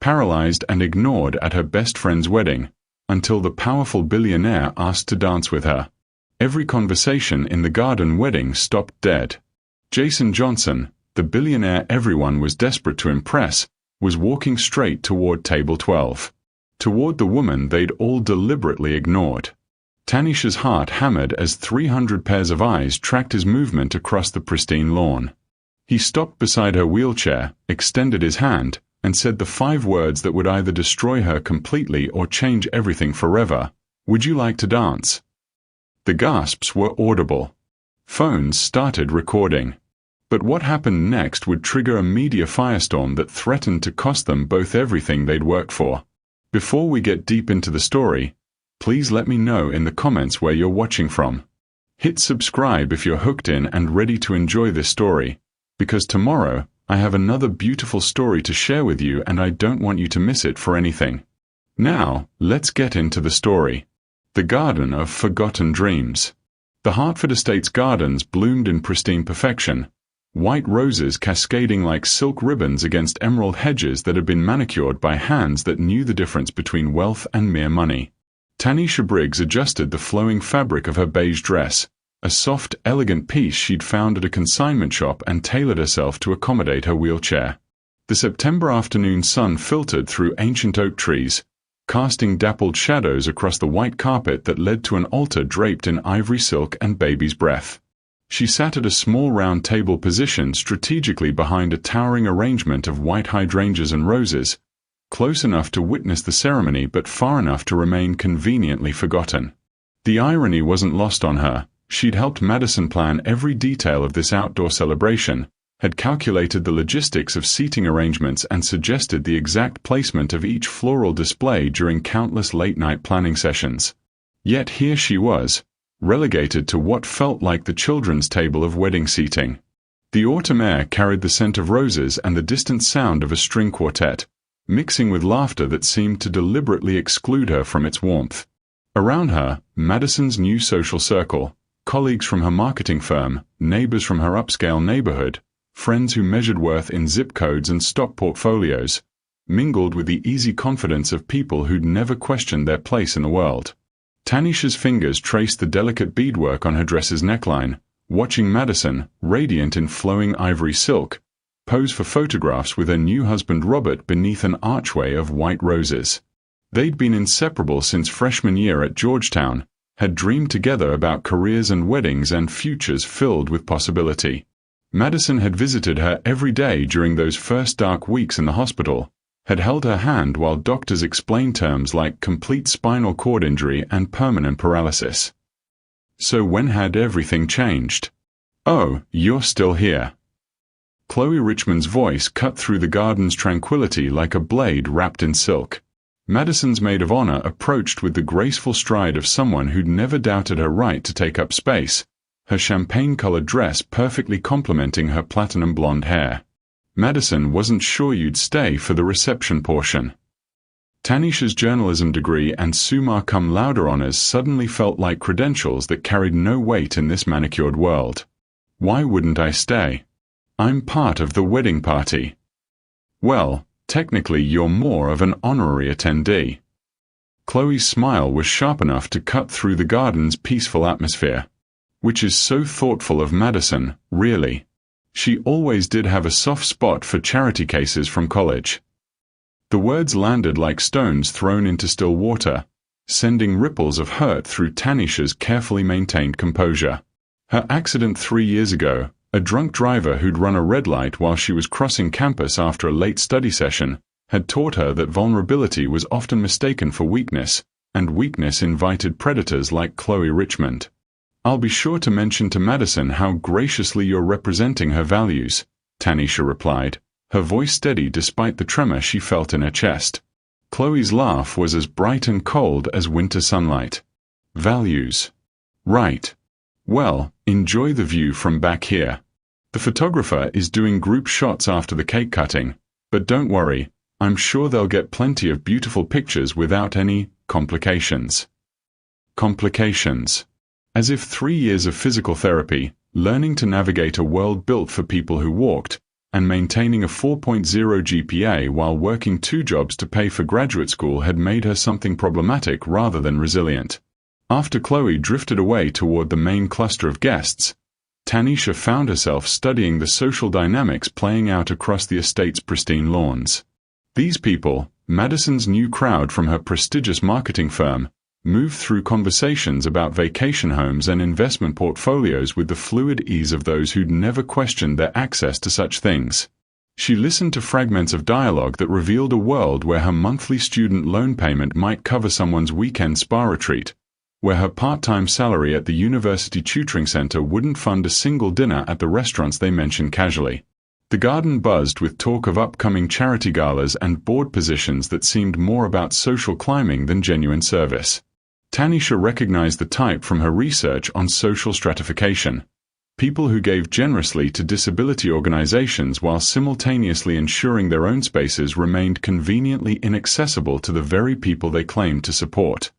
paralyzed and ignored at her best friend's wedding, until the powerful billionaire asked to dance with her. Every conversation in the garden wedding stopped dead. Jason Johnson, the billionaire everyone was desperate to impress, was walking straight toward table 12. Toward the woman they'd all deliberately ignored. Tanisha's heart hammered as 300 pairs of eyes tracked his movement across the pristine lawn. He stopped beside her wheelchair, extended his hand, and said the 5 words that would either destroy her completely or change everything forever. "Would you like to dance?" The gasps were audible. Phones started recording. But what happened next would trigger a media firestorm that threatened to cost them both everything they'd worked for. Before we get deep into the story, please let me know in the comments where you're watching from. Hit subscribe if you're hooked in and ready to enjoy this story, because tomorrow, I have another beautiful story to share with you and I don't want you to miss it for anything. Now, let's get into the story. The Garden of Forgotten Dreams. The Hartford Estates gardens bloomed in pristine perfection, white roses cascading like silk ribbons against emerald hedges that had been manicured by hands that knew the difference between wealth and mere money. Tanisha Briggs adjusted the flowing fabric of her beige dress, a soft, elegant piece she'd found at a consignment shop, and tailored herself to accommodate her wheelchair. The September afternoon sun filtered through ancient oak trees, casting dappled shadows across the white carpet that led to an altar draped in ivory silk and baby's breath. She sat at a small round table positioned strategically behind a towering arrangement of white hydrangeas and roses, close enough to witness the ceremony but far enough to remain conveniently forgotten. The irony wasn't lost on her. She'd helped Madison plan every detail of this outdoor celebration, had calculated the logistics of seating arrangements and suggested the exact placement of each floral display during countless late-night planning sessions. Yet here she was, relegated to what felt like the children's table of wedding seating. The autumn air carried the scent of roses and the distant sound of a string quartet, mixing with laughter that seemed to deliberately exclude her from its warmth. Around her, Madison's new social circle, colleagues from her marketing firm, neighbors from her upscale neighborhood, friends who measured worth in zip codes and stock portfolios, mingled with the easy confidence of people who'd never questioned their place in the world. Tanisha's fingers traced the delicate beadwork on her dress's neckline, watching Madison, radiant in flowing ivory silk, pose for photographs with her new husband Robert beneath an archway of white roses. They'd been inseparable since freshman year at Georgetown, had dreamed together about careers and weddings and futures filled with possibility. Madison had visited her every day during those first dark weeks in the hospital, had held her hand while doctors explained terms like complete spinal cord injury and permanent paralysis. So when had everything changed? "Oh, you're still here." Chloe Richmond's voice cut through the garden's tranquility like a blade wrapped in silk. Madison's maid of honor approached with the graceful stride of someone who'd never doubted her right to take up space, her champagne-colored dress perfectly complementing her platinum blonde hair. "Madison, wasn't sure you'd stay for the reception portion." Tanisha's journalism degree and summa cum laude honors suddenly felt like credentials that carried no weight in this manicured world. "Why wouldn't I stay? I'm part of the wedding party." "Well, technically you're more of an honorary attendee." Chloe's smile was sharp enough to cut through the garden's peaceful atmosphere. "Which is so thoughtful of Madison, really. She always did have a soft spot for charity cases from college." The words landed like stones thrown into still water, sending ripples of hurt through Tanisha's carefully maintained composure. Her accident 3 years ago, a drunk driver who'd run a red light while she was crossing campus after a late study session, had taught her that vulnerability was often mistaken for weakness, and weakness invited predators like Chloe Richmond. "I'll be sure to mention to Madison how graciously you're representing her values," Tanisha replied, her voice steady despite the tremor she felt in her chest. Chloe's laugh was as bright and cold as winter sunlight. "Values. Right. Well, enjoy the view from back here. The photographer is doing group shots after the cake cutting, but don't worry, I'm sure they'll get plenty of beautiful pictures without any complications." Complications. As if 3 years of physical therapy, learning to navigate a world built for people who walked, and maintaining a 4.0 GPA while working 2 jobs to pay for graduate school had made her something problematic rather than resilient. After Chloe drifted away toward the main cluster of guests, Tanisha found herself studying the social dynamics playing out across the estate's pristine lawns. These people, Madison's new crowd from her prestigious marketing firm, moved through conversations about vacation homes and investment portfolios with the fluid ease of those who'd never questioned their access to such things. She listened to fragments of dialogue that revealed a world where her monthly student loan payment might cover someone's weekend spa retreat, where her part-time salary at the university tutoring center wouldn't fund a single dinner at the restaurants they mentioned casually. The garden buzzed with talk of upcoming charity galas and board positions that seemed more about social climbing than genuine service. Tanisha recognized the type from her research on social stratification. People who gave generously to disability organizations while simultaneously ensuring their own spaces remained conveniently inaccessible to the very people they claimed to support.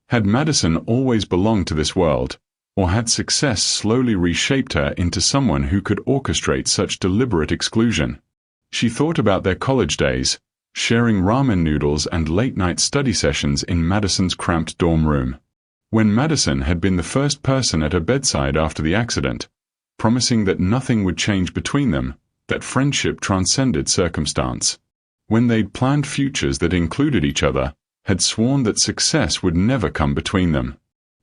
Had Madison always belonged to this world, or had success slowly reshaped her into someone who could orchestrate such deliberate exclusion? She thought about their college days, sharing ramen noodles and late-night study sessions in Madison's cramped dorm room. When Madison had been the first person at her bedside after the accident, promising that nothing would change between them, that friendship transcended circumstance. When they'd planned futures that included each other, had sworn that success would never come between them.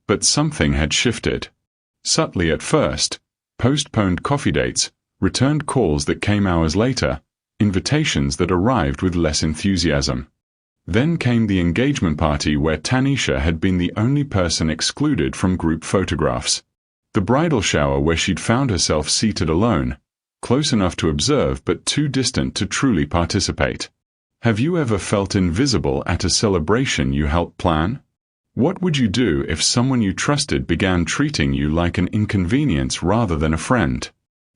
But something had shifted. Subtly at first, postponed coffee dates, returned calls that came hours later, invitations that arrived with less enthusiasm. Then came the engagement party where Tanisha had been the only person excluded from group photographs. The bridal shower where she'd found herself seated alone, close enough to observe but too distant to truly participate. Have you ever felt invisible at a celebration you helped plan? What would you do if someone you trusted began treating you like an inconvenience rather than a friend?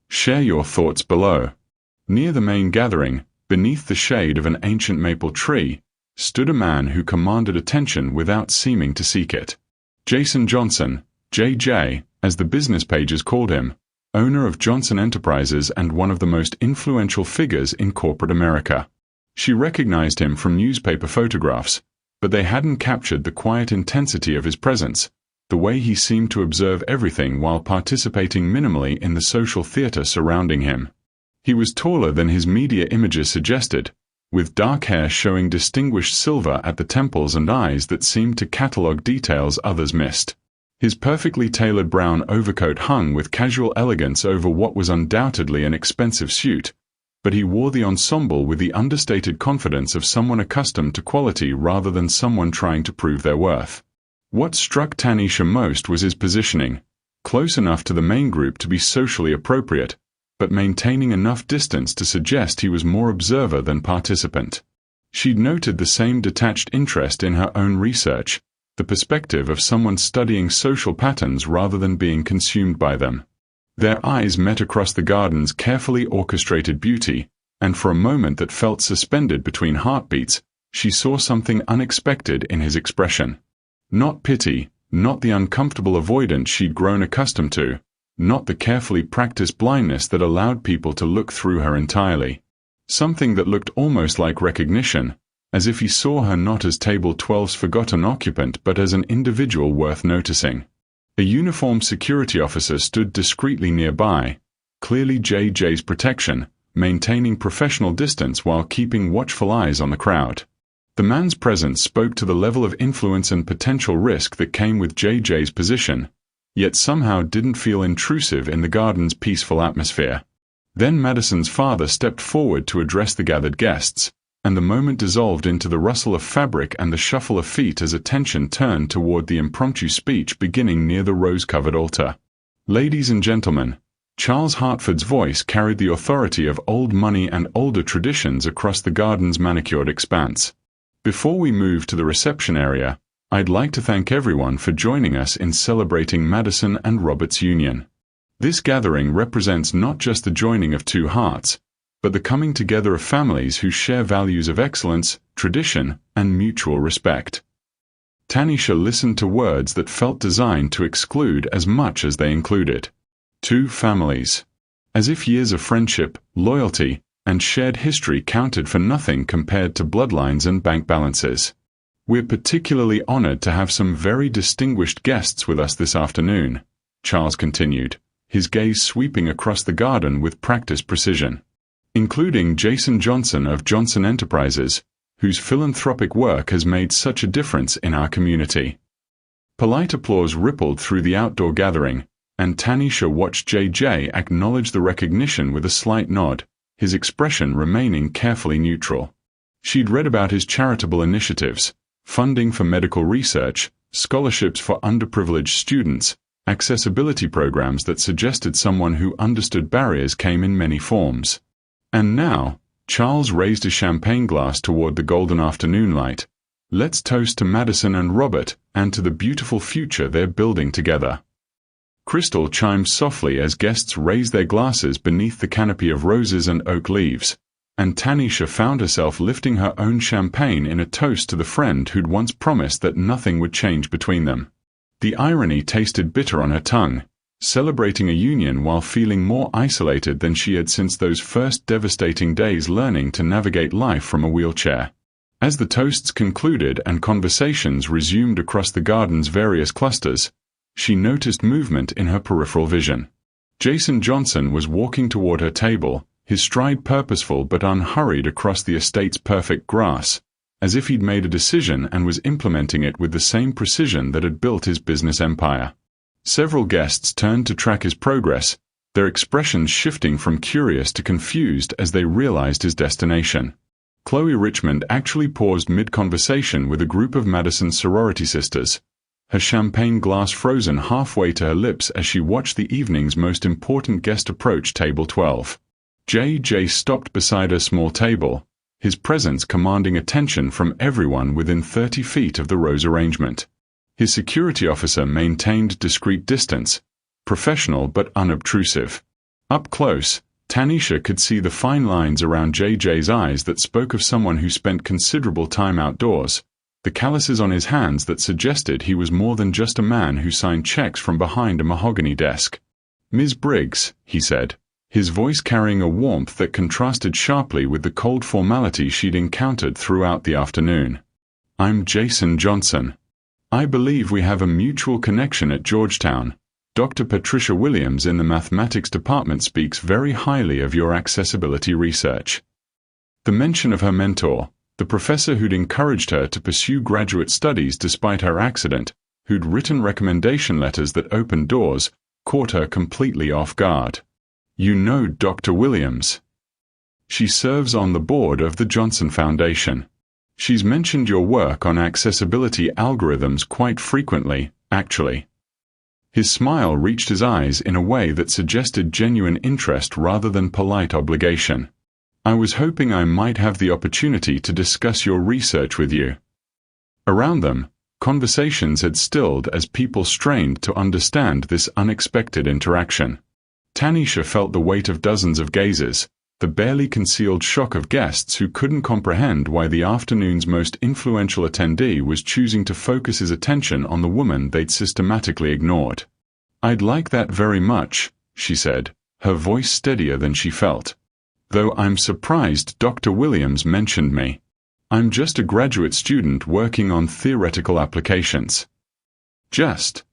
Share your thoughts below. Near the main gathering, beneath the shade of an ancient maple tree, stood a man who commanded attention without seeming to seek it. Jason Johnson, JJ, as the business pages called him, owner of Johnson Enterprises and one of the most influential figures in corporate America. She recognized him from newspaper photographs, but they hadn't captured the quiet intensity of his presence, the way he seemed to observe everything while participating minimally in the social theater surrounding him. He was taller than his media images suggested, with dark hair showing distinguished silver at the temples and eyes that seemed to catalog details others missed. His perfectly tailored brown overcoat hung with casual elegance over what was undoubtedly an expensive suit, but he wore the ensemble with the understated confidence of someone accustomed to quality rather than someone trying to prove their worth. What struck Tanisha most was his positioning, close enough to the main group to be socially appropriate, but maintaining enough distance to suggest he was more observer than participant. She'd noted the same detached interest in her own research, the perspective of someone studying social patterns rather than being consumed by them. Their eyes met across the garden's carefully orchestrated beauty, and for a moment that felt suspended between heartbeats, she saw something unexpected in his expression. Not pity, not the uncomfortable avoidance she'd grown accustomed to, not the carefully practiced blindness that allowed people to look through her entirely. Something that looked almost like recognition, as if he saw her not as Table 12's forgotten occupant but as an individual worth noticing. A uniformed security officer stood discreetly nearby, clearly JJ's protection, maintaining professional distance while keeping watchful eyes on the crowd. The man's presence spoke to the level of influence and potential risk that came with JJ's position, yet somehow didn't feel intrusive in the garden's peaceful atmosphere. Then Madison's father stepped forward to address the gathered guests, and the moment dissolved into the rustle of fabric and the shuffle of feet as attention turned toward the impromptu speech beginning near the rose-covered altar. Ladies and gentlemen, Charles Hartford's voice carried the authority of old money and older traditions across the garden's manicured expanse. Before we move to the reception area, I'd like to thank everyone for joining us in celebrating Madison and Robert's union. This gathering represents not just the joining of two hearts, but the coming together of families who share values of excellence, tradition, and mutual respect. Tanisha listened to words that felt designed to exclude as much as they included. Two families. As if years of friendship, loyalty, and shared history counted for nothing compared to bloodlines and bank balances. We're particularly honored to have some very distinguished guests with us this afternoon, Charles continued, his gaze sweeping across the garden with practiced precision. Including Jason Johnson of Johnson Enterprises, whose philanthropic work has made such a difference in our community. Polite applause rippled through the outdoor gathering, and Tanisha watched JJ acknowledge the recognition with a slight nod, his expression remaining carefully neutral. She'd read about his charitable initiatives, funding for medical research, scholarships for underprivileged students, accessibility programs that suggested someone who understood barriers came in many forms. And now, Charles raised a champagne glass toward the golden afternoon light. Let's toast to Madison and Robert, and to the beautiful future they're building together. Crystal chimed softly as guests raised their glasses beneath the canopy of roses and oak leaves, and Tanisha found herself lifting her own champagne in a toast to the friend who'd once promised that nothing would change between them. The irony tasted bitter on her tongue, celebrating a union while feeling more isolated than she had since those first devastating days learning to navigate life from a wheelchair. As the toasts concluded and conversations resumed across the garden's various clusters, she noticed movement in her peripheral vision. Jason Johnson was walking toward her table, his stride purposeful but unhurried across the estate's perfect grass, as if he'd made a decision and was implementing it with the same precision that had built his business empire. Several guests turned to track his progress, their expressions shifting from curious to confused as they realized his destination. Chloe Richmond actually paused mid-conversation with a group of Madison's sorority sisters, her champagne glass frozen halfway to her lips as she watched the evening's most important guest approach table 12. JJ stopped beside her small table, his presence commanding attention from everyone within 30 feet of the rose arrangement. His security officer maintained discreet distance, professional but unobtrusive. Up close, Tanisha could see the fine lines around JJ's eyes that spoke of someone who spent considerable time outdoors, the calluses on his hands that suggested he was more than just a man who signed checks from behind a mahogany desk. "Ms. Briggs," he said, his voice carrying a warmth that contrasted sharply with the cold formality she'd encountered throughout the afternoon. "I'm Jason Johnson. I believe we have a mutual connection at Georgetown. Dr. Patricia Williams in the mathematics department speaks very highly of your accessibility research." The mention of her mentor, the professor who'd encouraged her to pursue graduate studies despite her accident, who'd written recommendation letters that opened doors, caught her completely off guard. "You know Dr. Williams. She serves on the board of the Johnson Foundation. She's mentioned your work on accessibility algorithms quite frequently, actually." His smile reached his eyes in a way that suggested genuine interest rather than polite obligation. "I was hoping I might have the opportunity to discuss your research with you." Around them, conversations had stilled as people strained to understand this unexpected interaction. Tanisha felt the weight of dozens of gazes, the barely concealed shock of guests who couldn't comprehend why the afternoon's most influential attendee was choosing to focus his attention on the woman they'd systematically ignored. "I'd like that very much," she said, her voice steadier than she felt. "Though I'm surprised Dr. Williams mentioned me. I'm just a graduate student working on theoretical applications." "Just?"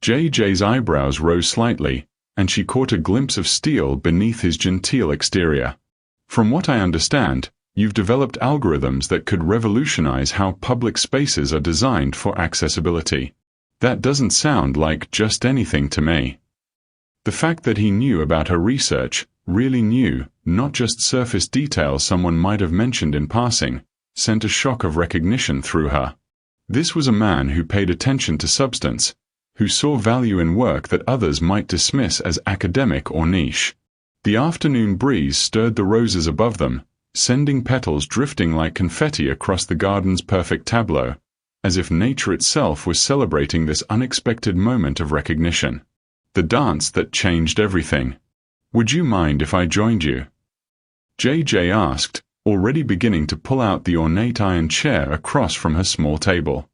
JJ's eyebrows rose slightly, and she caught a glimpse of steel beneath his genteel exterior. "From what I understand, you've developed algorithms that could revolutionize how public spaces are designed for accessibility. That doesn't sound like just anything to me." The fact that he knew about her research, really knew, not just surface details someone might have mentioned in passing, sent a shock of recognition through her. This was a man who paid attention to substance, who saw value in work that others might dismiss as academic or niche. The afternoon breeze stirred the roses above them, sending petals drifting like confetti across the garden's perfect tableau, as if nature itself was celebrating this unexpected moment of recognition. The dance that changed everything. "Would you mind if I joined you?" JJ asked, already beginning to pull out the ornate iron chair across from her small table.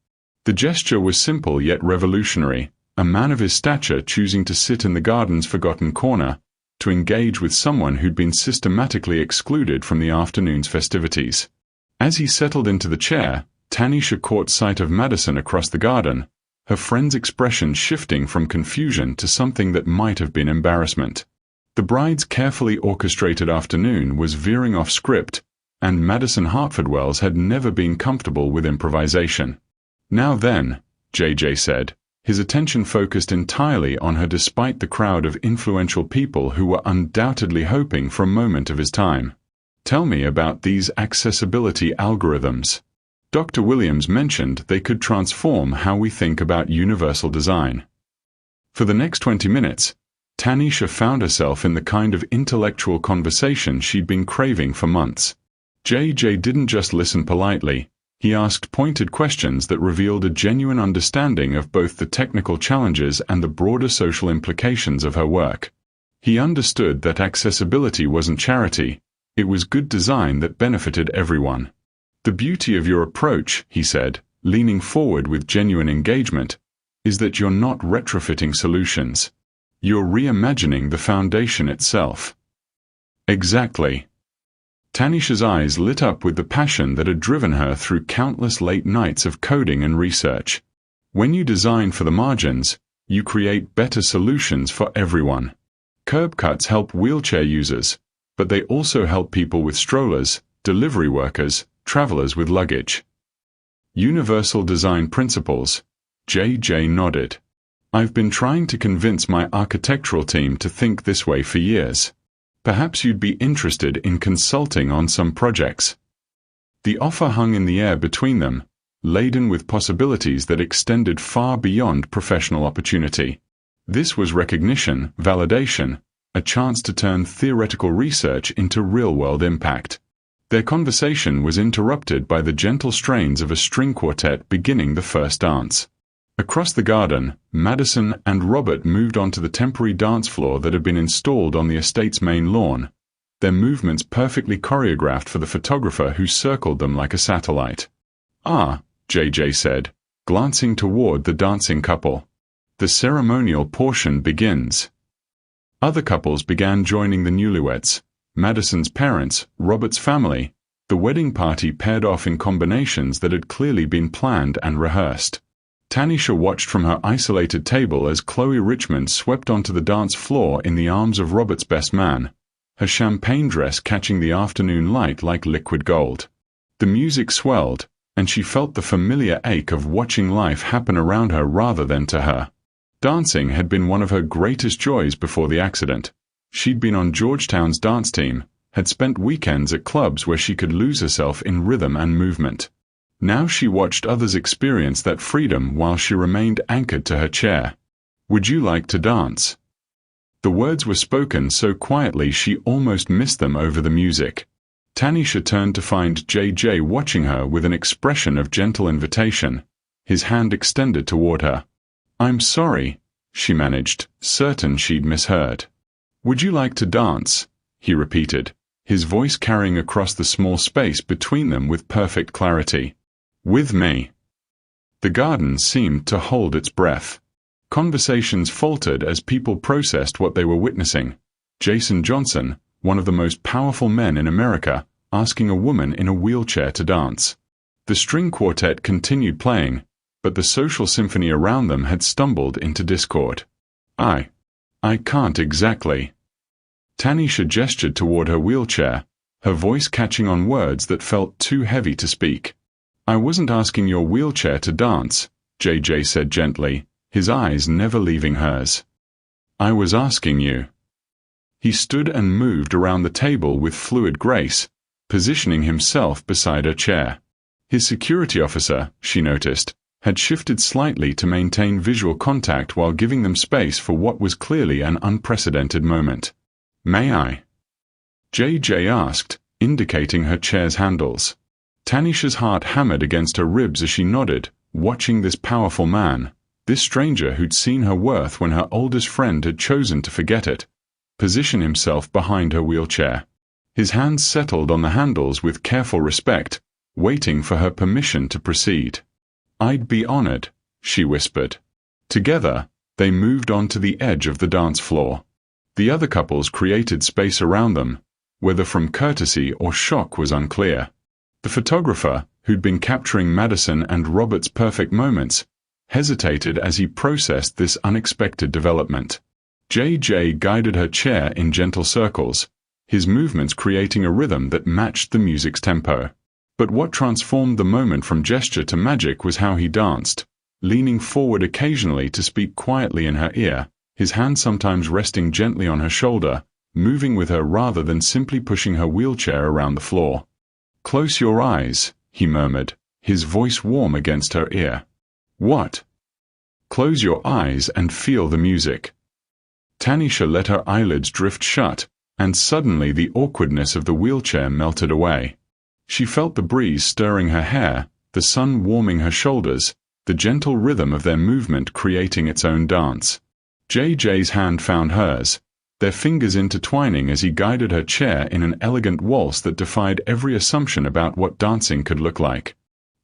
The gesture was simple yet revolutionary, a man of his stature choosing to sit in the garden's forgotten corner, to engage with someone who'd been systematically excluded from the afternoon's festivities. As he settled into the chair, Tanisha caught sight of Madison across the garden, her friend's expression shifting from confusion to something that might have been embarrassment. The bride's carefully orchestrated afternoon was veering off script, and Madison Hartford-Wells had never been comfortable with improvisation. "Now then," JJ said, his attention focused entirely on her despite the crowd of influential people who were undoubtedly hoping for a moment of his time. "Tell me about these accessibility algorithms. Dr. Williams mentioned they could transform how we think about universal design." For the next 20 minutes, Tanisha found herself in the kind of intellectual conversation she'd been craving for months. JJ didn't just listen politely, he asked pointed questions that revealed a genuine understanding of both the technical challenges and the broader social implications of her work. He understood that accessibility wasn't charity, it was good design that benefited everyone. "The beauty of your approach," he said, leaning forward with genuine engagement, "is that you're not retrofitting solutions. You're reimagining the foundation itself." "Exactly." Tanisha's eyes lit up with the passion that had driven her through countless late nights of coding and research. When you design for the margins, you create better solutions for everyone. Curb cuts help wheelchair users, but they also help people with strollers, delivery workers, travelers with luggage. Universal design principles. JJ nodded. "I've been trying to convince my architectural team to think this way for years. Perhaps you'd be interested in consulting on some projects." The offer hung in the air between them, laden with possibilities that extended far beyond professional opportunity. This was recognition, validation, a chance to turn theoretical research into real-world impact. Their conversation was interrupted by the gentle strains of a string quartet beginning the first dance. Across the garden, Madison and Robert moved onto the temporary dance floor that had been installed on the estate's main lawn, their movements perfectly choreographed for the photographer who circled them like a satellite. "Ah," JJ said, glancing toward the dancing couple. "The ceremonial portion begins." Other couples began joining the newlyweds. Madison's parents, Robert's family. The wedding party paired off in combinations that had clearly been planned and rehearsed. Tanisha watched from her isolated table as Chloe Richmond swept onto the dance floor in the arms of Robert's best man, her champagne dress catching the afternoon light like liquid gold. The music swelled, and she felt the familiar ache of watching life happen around her rather than to her. Dancing had been one of her greatest joys before the accident. She'd been on Georgetown's dance team, had spent weekends at clubs where she could lose herself in rhythm and movement. Now she watched others experience that freedom while she remained anchored to her chair. "Would you like to dance?" The words were spoken so quietly she almost missed them over the music. Tanisha turned to find JJ watching her with an expression of gentle invitation, his hand extended toward her. "I'm sorry," she managed, certain she'd misheard. "Would you like to dance?" he repeated, his voice carrying across the small space between them with perfect clarity. "With me." The garden seemed to hold its breath. Conversations faltered as people processed what they were witnessing. Jason Johnson, one of the most powerful men in America, asking a woman in a wheelchair to dance. The string quartet continued playing, but the social symphony around them had stumbled into discord. I can't exactly." Tanisha gestured toward her wheelchair, her voice catching on words that felt too heavy to speak. "I wasn't asking your wheelchair to dance," JJ said gently, his eyes never leaving hers. "I was asking you." He stood and moved around the table with fluid grace, positioning himself beside her chair. His security officer, she noticed, had shifted slightly to maintain visual contact while giving them space for what was clearly an unprecedented moment. "May I?" JJ asked, indicating her chair's handles. Tanisha's heart hammered against her ribs as she nodded, watching this powerful man, this stranger who'd seen her worth when her oldest friend had chosen to forget it, position himself behind her wheelchair. His hands settled on the handles with careful respect, waiting for her permission to proceed. "I'd be honored," she whispered. Together, they moved on to the edge of the dance floor. The other couples created space around them, whether from courtesy or shock was unclear. The photographer, who'd been capturing Madison and Robert's perfect moments, hesitated as he processed this unexpected development. JJ guided her chair in gentle circles, his movements creating a rhythm that matched the music's tempo. But what transformed the moment from gesture to magic was how he danced, leaning forward occasionally to speak quietly in her ear, his hand sometimes resting gently on her shoulder, moving with her rather than simply pushing her wheelchair around the floor. "Close your eyes," he murmured, his voice warm against her ear. "What?" "Close your eyes and feel the music." Tanisha let her eyelids drift shut, and suddenly the awkwardness of the wheelchair melted away. She felt the breeze stirring her hair, the sun warming her shoulders, the gentle rhythm of their movement creating its own dance. JJ's hand found hers, their fingers intertwining as he guided her chair in an elegant waltz that defied every assumption about what dancing could look like.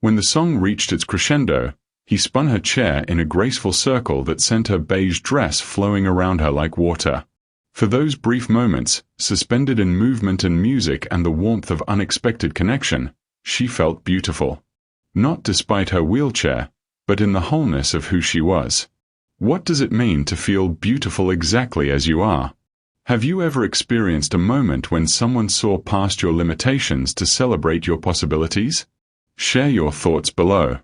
When the song reached its crescendo, he spun her chair in a graceful circle that sent her beige dress flowing around her like water. For those brief moments, suspended in movement and music and the warmth of unexpected connection, she felt beautiful. Not despite her wheelchair, but in the wholeness of who she was. What does it mean to feel beautiful exactly as you are? Have you ever experienced a moment when someone saw past your limitations to celebrate your possibilities? Share your thoughts below.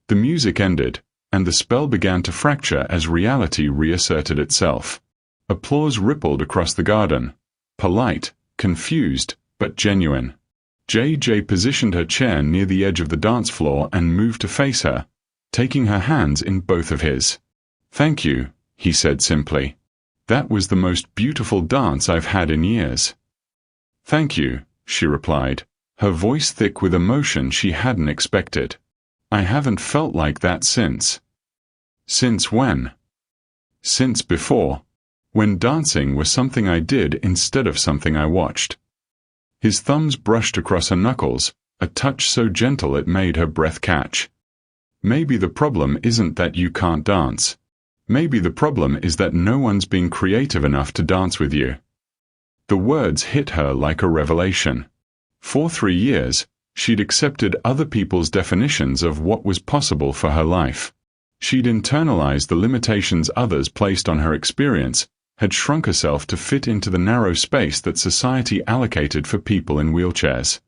The music ended, and the spell began to fracture as reality reasserted itself. Applause rippled across the garden. Polite, confused, but genuine. JJ positioned her chair near the edge of the dance floor and moved to face her, taking her hands in both of his. "Thank you," he said simply. "That was the most beautiful dance I've had in years." "Thank you," she replied, her voice thick with emotion she hadn't expected. "I haven't felt like that since." "Since when?" "Since before. When dancing was something I did instead of something I watched." His thumbs brushed across her knuckles, a touch so gentle it made her breath catch. "Maybe the problem isn't that you can't dance. Maybe the problem is that no one's being creative enough to dance with you." The words hit her like a revelation. For 3 years, she'd accepted other people's definitions of what was possible for her life. She'd internalized the limitations others placed on her experience, had shrunk herself to fit into the narrow space that society allocated for people in wheelchairs.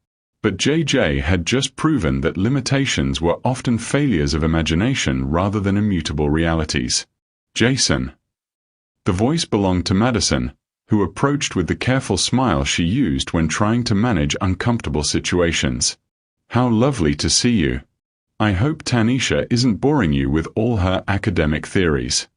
But JJ had just proven that limitations were often failures of imagination rather than immutable realities. "Jason." The voice belonged to Madison, who approached with the careful smile she used when trying to manage uncomfortable situations. "How lovely to see you. I hope Tanisha isn't boring you with all her academic theories."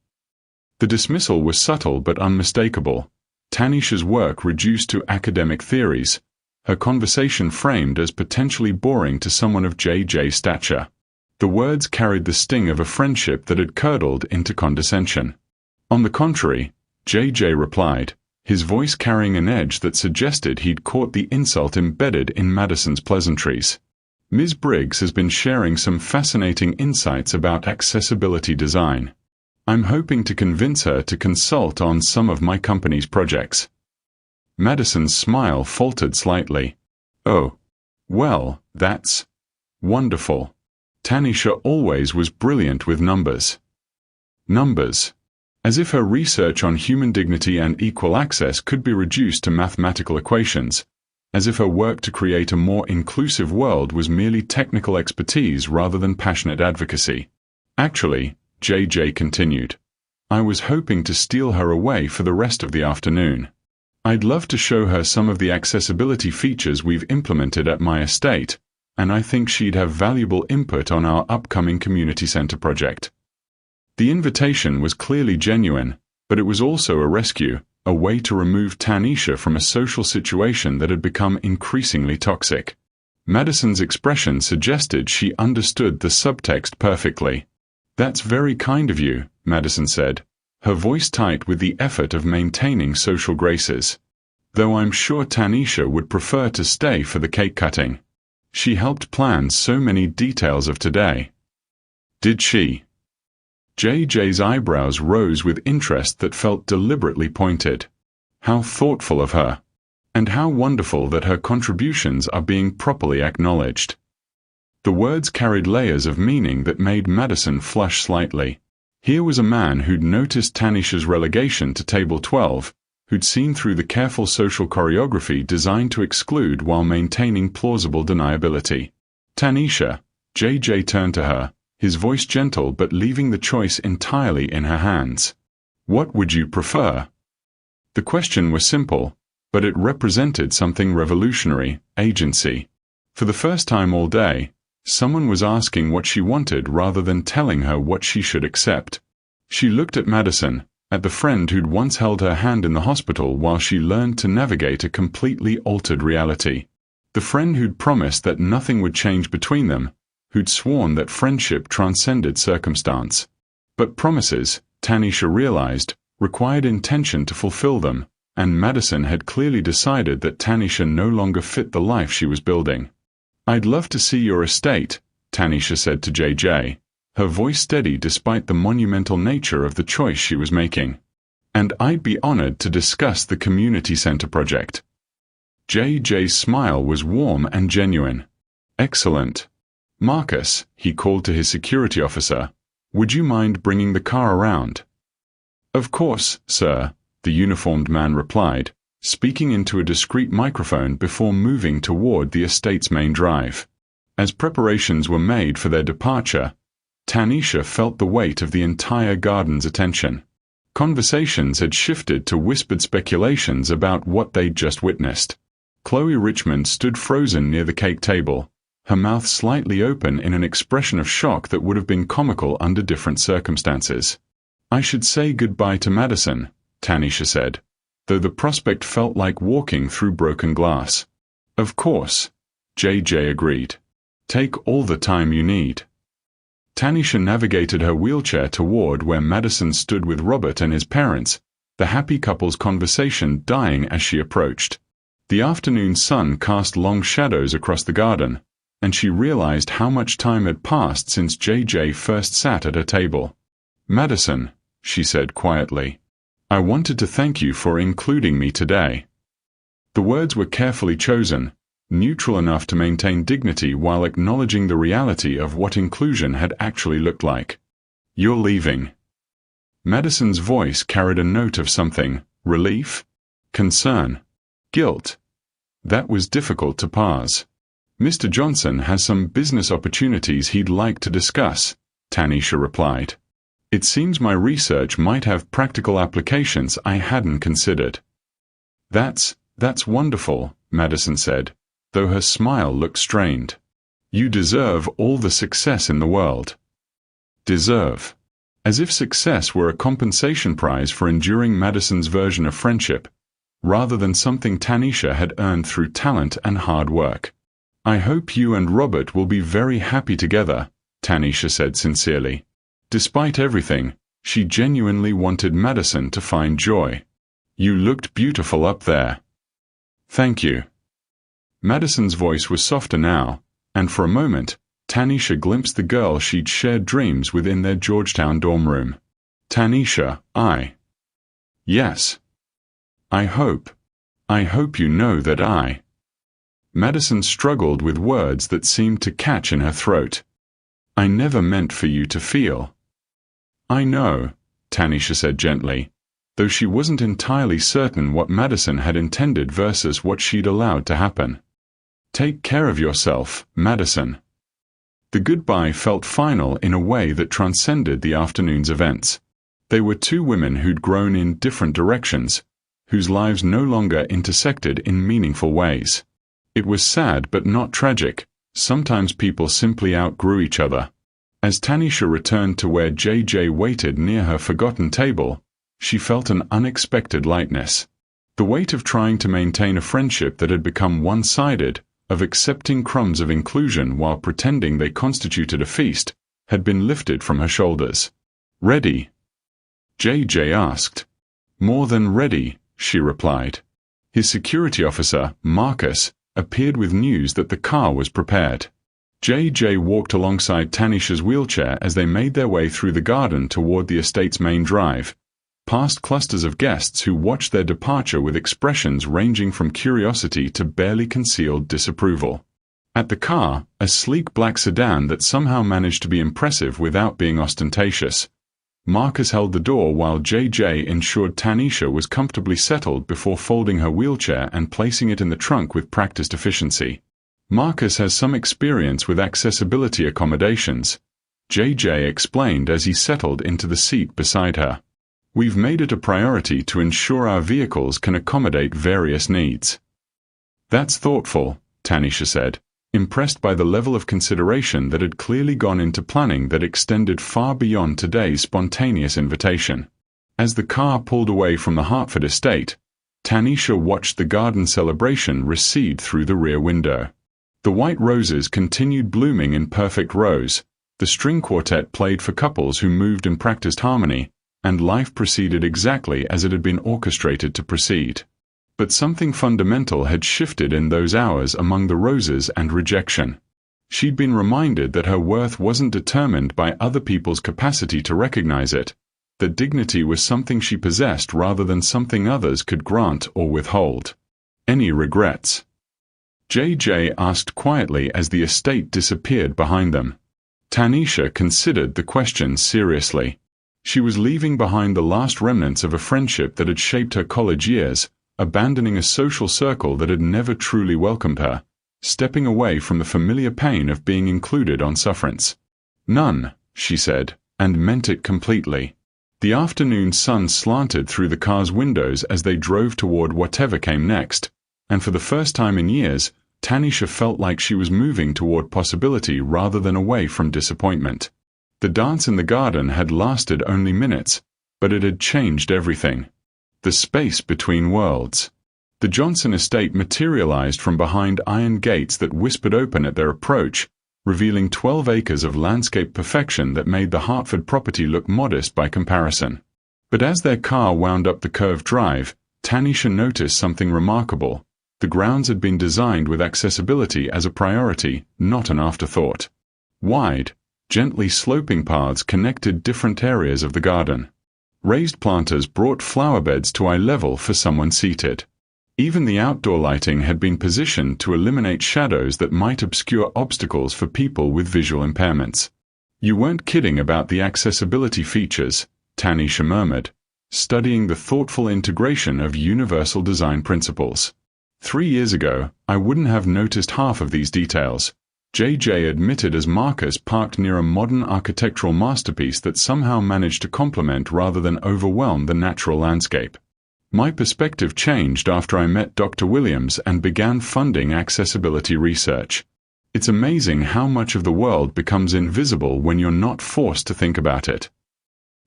The dismissal was subtle but unmistakable. Tanisha's work reduced to academic theories, her conversation framed as potentially boring to someone of JJ's stature. The words carried the sting of a friendship that had curdled into condescension. On the contrary, JJ replied, his voice carrying an edge that suggested he'd caught the insult embedded in Madison's pleasantries. "Ms. Briggs has been sharing some fascinating insights about accessibility design. I'm hoping to convince her to consult on some of my company's projects." Madison's smile faltered slightly. "Oh. Well, that's wonderful. Tanisha always was brilliant with numbers." Numbers. As if her research on human dignity and equal access could be reduced to mathematical equations, as if her work to create a more inclusive world was merely technical expertise rather than passionate advocacy. "Actually," JJ continued, "I was hoping to steal her away for the rest of the afternoon. I'd love to show her some of the accessibility features we've implemented at my estate, and I think she'd have valuable input on our upcoming community center project." The invitation was clearly genuine, but it was also a rescue, a way to remove Tanisha from a social situation that had become increasingly toxic. Madison's expression suggested she understood the subtext perfectly. "That's very kind of you," Madison said, her voice tight with the effort of maintaining social graces. "Though I'm sure Tanisha would prefer to stay for the cake cutting. She helped plan so many details of today." "Did she?" JJ's eyebrows rose with interest that felt deliberately pointed. How thoughtful of her. And how wonderful that her contributions are being properly acknowledged. The words carried layers of meaning that made Madison flush slightly. Here was a man who'd noticed Tanisha's relegation to table 12, who'd seen through the careful social choreography designed to exclude while maintaining plausible deniability. Tanisha, JJ turned to her, his voice gentle but leaving the choice entirely in her hands. What would you prefer? The question was simple, but it represented something revolutionary: agency. For the first time all day, someone was asking what she wanted rather than telling her what she should accept. She looked at Madison, at the friend who'd once held her hand in the hospital while she learned to navigate a completely altered reality. The friend who'd promised that nothing would change between them, who'd sworn that friendship transcended circumstance. But promises, Tanisha realized, required intention to fulfill them, and Madison had clearly decided that Tanisha no longer fit the life she was building. I'd love to see your estate, Tanisha said to JJ, her voice steady despite the monumental nature of the choice she was making. And I'd be honored to discuss the community center project. JJ's smile was warm and genuine. Excellent. Marcus, he called to his security officer, would you mind bringing the car around? Of course, sir, the uniformed man replied, speaking into a discreet microphone before moving toward the estate's main drive. As preparations were made for their departure, Tanisha felt the weight of the entire garden's attention. Conversations had shifted to whispered speculations about what they'd just witnessed. Chloe Richmond stood frozen near the cake table, her mouth slightly open in an expression of shock that would have been comical under different circumstances. I should say goodbye to Madison, Tanisha said, though the prospect felt like walking through broken glass. Of course, JJ agreed. Take all the time you need. Tanisha navigated her wheelchair toward where Madison stood with Robert and his parents, the happy couple's conversation dying as she approached. The afternoon sun cast long shadows across the garden, and she realized how much time had passed since JJ first sat at her table. Madison, she said quietly, I wanted to thank you for including me today. The words were carefully chosen, neutral enough to maintain dignity while acknowledging the reality of what inclusion had actually looked like. You're leaving. Madison's voice carried a note of something: relief, concern, guilt. That was difficult to parse. Mr. Johnson has some business opportunities he'd like to discuss, Tanisha replied. It seems my research might have practical applications I hadn't considered. That's wonderful, Madison said, though her smile looked strained. You deserve all the success in the world. Deserve. As if success were a compensation prize for enduring Madison's version of friendship, rather than something Tanisha had earned through talent and hard work. I hope you and Robert will be very happy together, Tanisha said sincerely. Despite everything, she genuinely wanted Madison to find joy. You looked beautiful up there. Thank you. Madison's voice was softer now, and for a moment, Tanisha glimpsed the girl she'd shared dreams with in their Georgetown dorm room. Tanisha, Yes. I hope you know that I. Madison struggled with words that seemed to catch in her throat. I never meant for you to feel. I know, Tanisha said gently, though she wasn't entirely certain what Madison had intended versus what she'd allowed to happen. Take care of yourself, Madison. The goodbye felt final in a way that transcended the afternoon's events. They were two women who'd grown in different directions, whose lives no longer intersected in meaningful ways. It was sad but not tragic. Sometimes people simply outgrew each other. As Tanisha returned to where JJ waited near her forgotten table, she felt an unexpected lightness. The weight of trying to maintain a friendship that had become one-sided, of accepting crumbs of inclusion while pretending they constituted a feast, had been lifted from her shoulders. Ready? JJ asked. More than ready, she replied. His security officer, Marcus, appeared with news that the car was prepared. JJ walked alongside Tanisha's wheelchair as they made their way through the garden toward the estate's main drive, past clusters of guests who watched their departure with expressions ranging from curiosity to barely concealed disapproval. At the car, a sleek black sedan that somehow managed to be impressive without being ostentatious, Marcus held the door while JJ ensured Tanisha was comfortably settled before folding her wheelchair and placing it in the trunk with practiced efficiency. Marcus has some experience with accessibility accommodations, JJ explained as he settled into the seat beside her. We've made it a priority to ensure our vehicles can accommodate various needs. That's thoughtful, Tanisha said, impressed by the level of consideration that had clearly gone into planning that extended far beyond today's spontaneous invitation. As the car pulled away from the Hartford estate, Tanisha watched the garden celebration recede through the rear window. The white roses continued blooming in perfect rows, the string quartet played for couples who moved in practiced harmony, and life proceeded exactly as it had been orchestrated to proceed. But something fundamental had shifted in those hours among the roses and rejection. She'd been reminded that her worth wasn't determined by other people's capacity to recognize it, that dignity was something she possessed rather than something others could grant or withhold. Any regrets? JJ asked quietly as the estate disappeared behind them. Tanisha considered the question seriously. She was leaving behind the last remnants of a friendship that had shaped her college years, abandoning a social circle that had never truly welcomed her, stepping away from the familiar pain of being included on sufferance. None, she said, and meant it completely. The afternoon sun slanted through the car's windows as they drove toward whatever came next, and for the first time in years, Tanisha felt like she was moving toward possibility rather than away from disappointment. The dance in the garden had lasted only minutes, but it had changed everything. The space between worlds. The Johnson estate materialized from behind iron gates that whispered open at their approach, revealing 12 acres of landscape perfection that made the Hartford property look modest by comparison. But as their car wound up the curved drive, Tanisha noticed something remarkable. The grounds had been designed with accessibility as a priority, not an afterthought. Wide, gently sloping paths connected different areas of the garden. Raised planters brought flower beds to eye level for someone seated. Even the outdoor lighting had been positioned to eliminate shadows that might obscure obstacles for people with visual impairments. You weren't kidding about the accessibility features, Tanisha murmured, studying the thoughtful integration of universal design principles. 3 years ago, I wouldn't have noticed half of these details, JJ admitted as Marcus parked near a modern architectural masterpiece that somehow managed to complement rather than overwhelm the natural landscape. My perspective changed after I met Dr. Williams and began funding accessibility research. It's amazing how much of the world becomes invisible when you're not forced to think about it.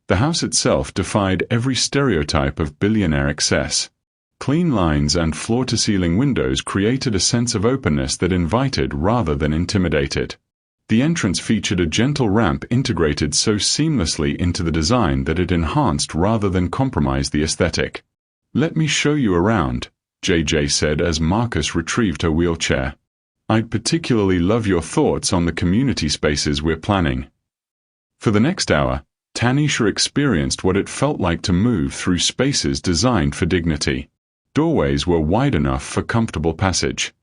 The house itself defied every stereotype of billionaire excess. Clean lines and floor-to-ceiling windows created a sense of openness that invited rather than intimidated. The entrance featured a gentle ramp integrated so seamlessly into the design that it enhanced rather than compromised the aesthetic. "Let me show you around," JJ said as Marcus retrieved her wheelchair. "I'd particularly love your thoughts on the community spaces we're planning." For the next hour, Tanisha experienced what it felt like to move through spaces designed for dignity. Doorways were wide enough for comfortable passage.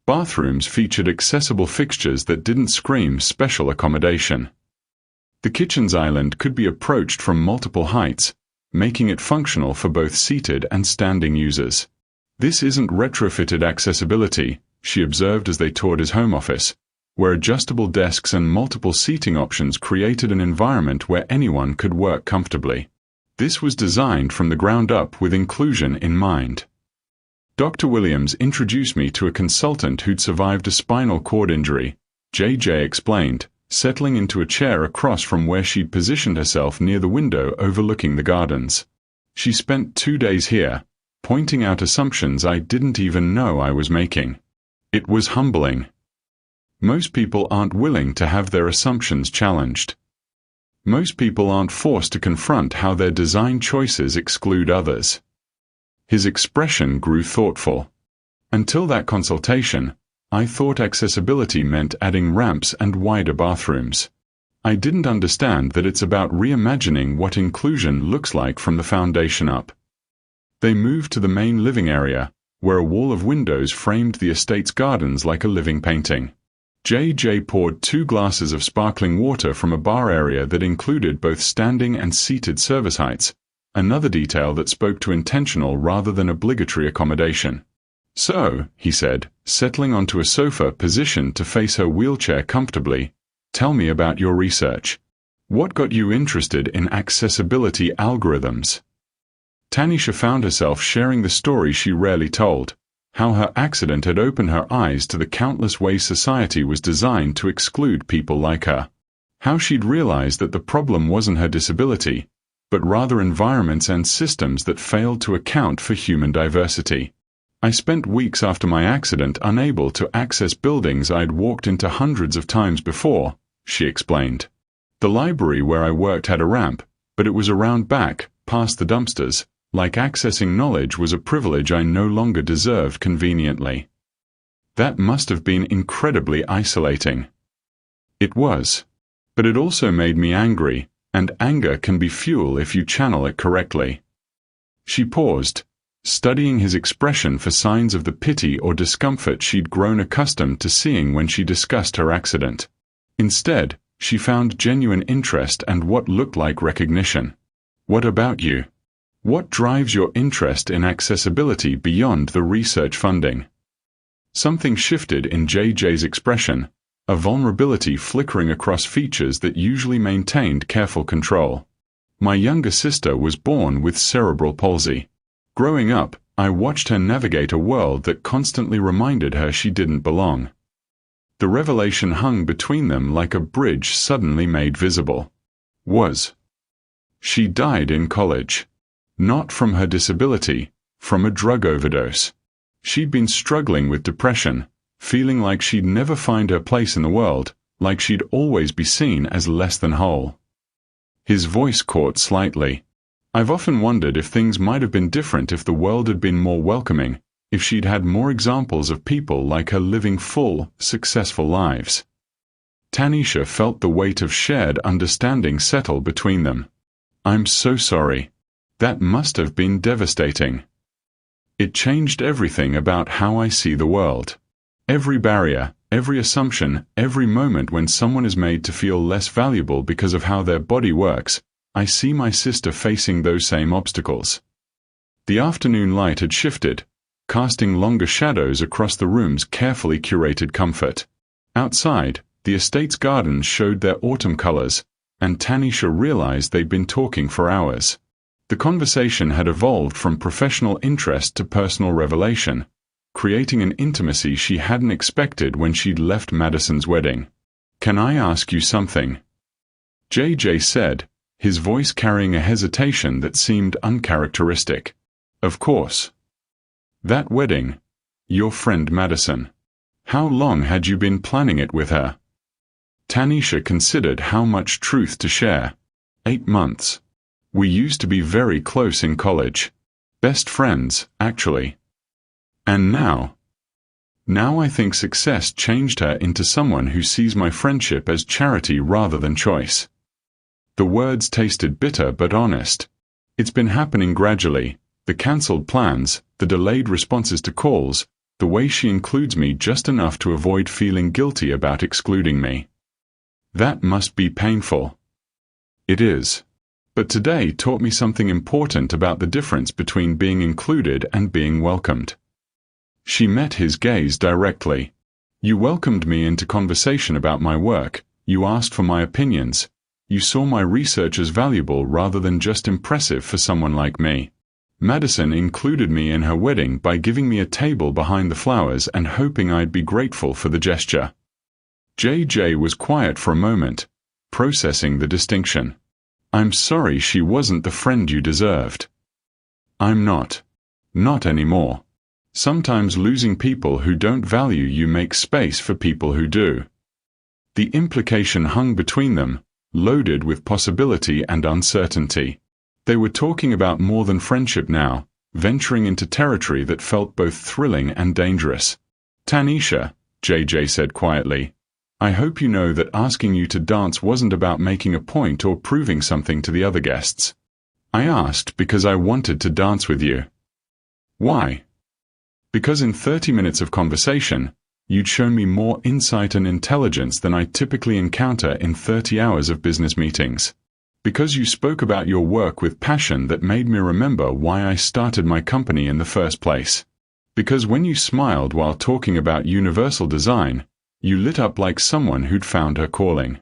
Bathrooms featured accessible fixtures that didn't scream special accommodation. The kitchen's island could be approached from multiple heights, making it functional for both seated and standing users. "This isn't retrofitted accessibility," she observed as they toured his home office, where adjustable desks and multiple seating options created an environment where anyone could work comfortably. This was designed from the ground up with inclusion in mind. Dr. Williams introduced me to a consultant who'd survived a spinal cord injury, JJ explained, settling into a chair across from where she'd positioned herself near the window overlooking the gardens. "She spent 2 days here, pointing out assumptions I didn't even know I was making. It was humbling. Most people aren't willing to have their assumptions challenged. Most people aren't forced to confront how their design choices exclude others." His expression grew thoughtful. "Until that consultation, I thought accessibility meant adding ramps and wider bathrooms. I didn't understand that it's about reimagining what inclusion looks like from the foundation up. They moved to the main living area, where a wall of windows framed the estate's gardens like a living painting. JJ poured 2 glasses of sparkling water from a bar area that included both standing and seated service heights, another detail that spoke to intentional rather than obligatory accommodation. "So," he said, settling onto a sofa positioned to face her wheelchair comfortably, "tell me about your research. What got you interested in accessibility algorithms?" Tanisha found herself sharing the story she rarely told, how her accident had opened her eyes to the countless ways society was designed to exclude people like her. How she'd realized that the problem wasn't her disability, but rather environments and systems that failed to account for human diversity. "I spent weeks after my accident unable to access buildings I'd walked into hundreds of times before," she explained. "The library where I worked had a ramp, but it was around back, past the dumpsters. Like accessing knowledge was a privilege I no longer deserved conveniently." That must have been incredibly isolating. It was. But it also made me angry, and anger can be fuel if you channel it correctly. She paused, studying his expression for signs of the pity or discomfort she'd grown accustomed to seeing when she discussed her accident. Instead, she found genuine interest and what looked like recognition. "What about you? What drives your interest in accessibility beyond the research funding?" Something shifted in JJ's expression, a vulnerability flickering across features that usually maintained careful control. "My younger sister was born with cerebral palsy. Growing up, I watched her navigate a world that constantly reminded her she didn't belong." The revelation hung between them like a bridge suddenly made visible. She died in college. Not from her disability, from a drug overdose. She'd been struggling with depression, feeling like she'd never find her place in the world, like she'd always be seen as less than whole. His voice caught slightly. "I've often wondered if things might have been different if the world had been more welcoming, if she'd had more examples of people like her living full, successful lives." Tanisha felt the weight of shared understanding settle between them. "I'm so sorry. That must have been devastating. It changed everything about how I see the world. Every barrier, every assumption, every moment when someone is made to feel less valuable because of how their body works, I see my sister facing those same obstacles." The afternoon light had shifted, casting longer shadows across the room's carefully curated comfort. Outside, the estate's gardens showed their autumn colors, and Tanisha realized they'd been talking for hours. The conversation had evolved from professional interest to personal revelation, creating an intimacy she hadn't expected when she'd left Madison's wedding. "Can I ask you something?" JJ said, his voice carrying a hesitation that seemed uncharacteristic. "Of course." "That wedding, your friend Madison. How long had you been planning it with her?" Tanisha considered how much truth to share. 8 months. We used to be very close in college. Best friends, actually. And now? Now I think success changed her into someone who sees my friendship as charity rather than choice." The words tasted bitter but honest. "It's been happening gradually, the cancelled plans, the delayed responses to calls, the way she includes me just enough to avoid feeling guilty about excluding me. That must be painful." "It is. But today taught me something important about the difference between being included and being welcomed." She met his gaze directly. "You welcomed me into conversation about my work, you asked for my opinions, you saw my research as valuable rather than just impressive for someone like me. Madison included me in her wedding by giving me a table behind the flowers and hoping I'd be grateful for the gesture." JJ was quiet for a moment, processing the distinction. "I'm sorry she wasn't the friend you deserved." "I'm not. Not anymore. Sometimes losing people who don't value you makes space for people who do." The implication hung between them, loaded with possibility and uncertainty. They were talking about more than friendship now, venturing into territory that felt both thrilling and dangerous. "Tanisha," JJ said quietly, I hope you know that asking you to dance wasn't about making a point or proving something to the other guests. I asked because I wanted to dance with you. Why? Because in 30 minutes of conversation, you'd shown me more insight and intelligence than I typically encounter in 30 hours of business meetings. Because you spoke about your work with passion that made me remember why I started my company in the first place. Because when you smiled while talking about universal design, you lit up like someone who'd found her calling.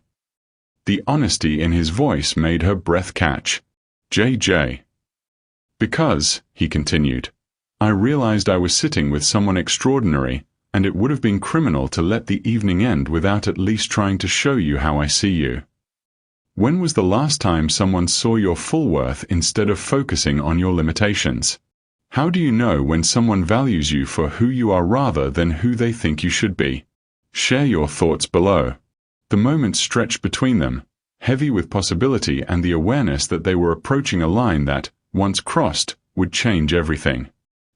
The honesty in his voice made her breath catch. JJ. Because, he continued, I realized I was sitting with someone extraordinary, and it would have been criminal to let the evening end without at least trying to show you how I see you. When was the last time someone saw your full worth instead of focusing on your limitations? How do you know when someone values you for who you are rather than who they think you should be? Share your thoughts below. The moment stretched between them, heavy with possibility and the awareness that they were approaching a line that, once crossed, would change everything.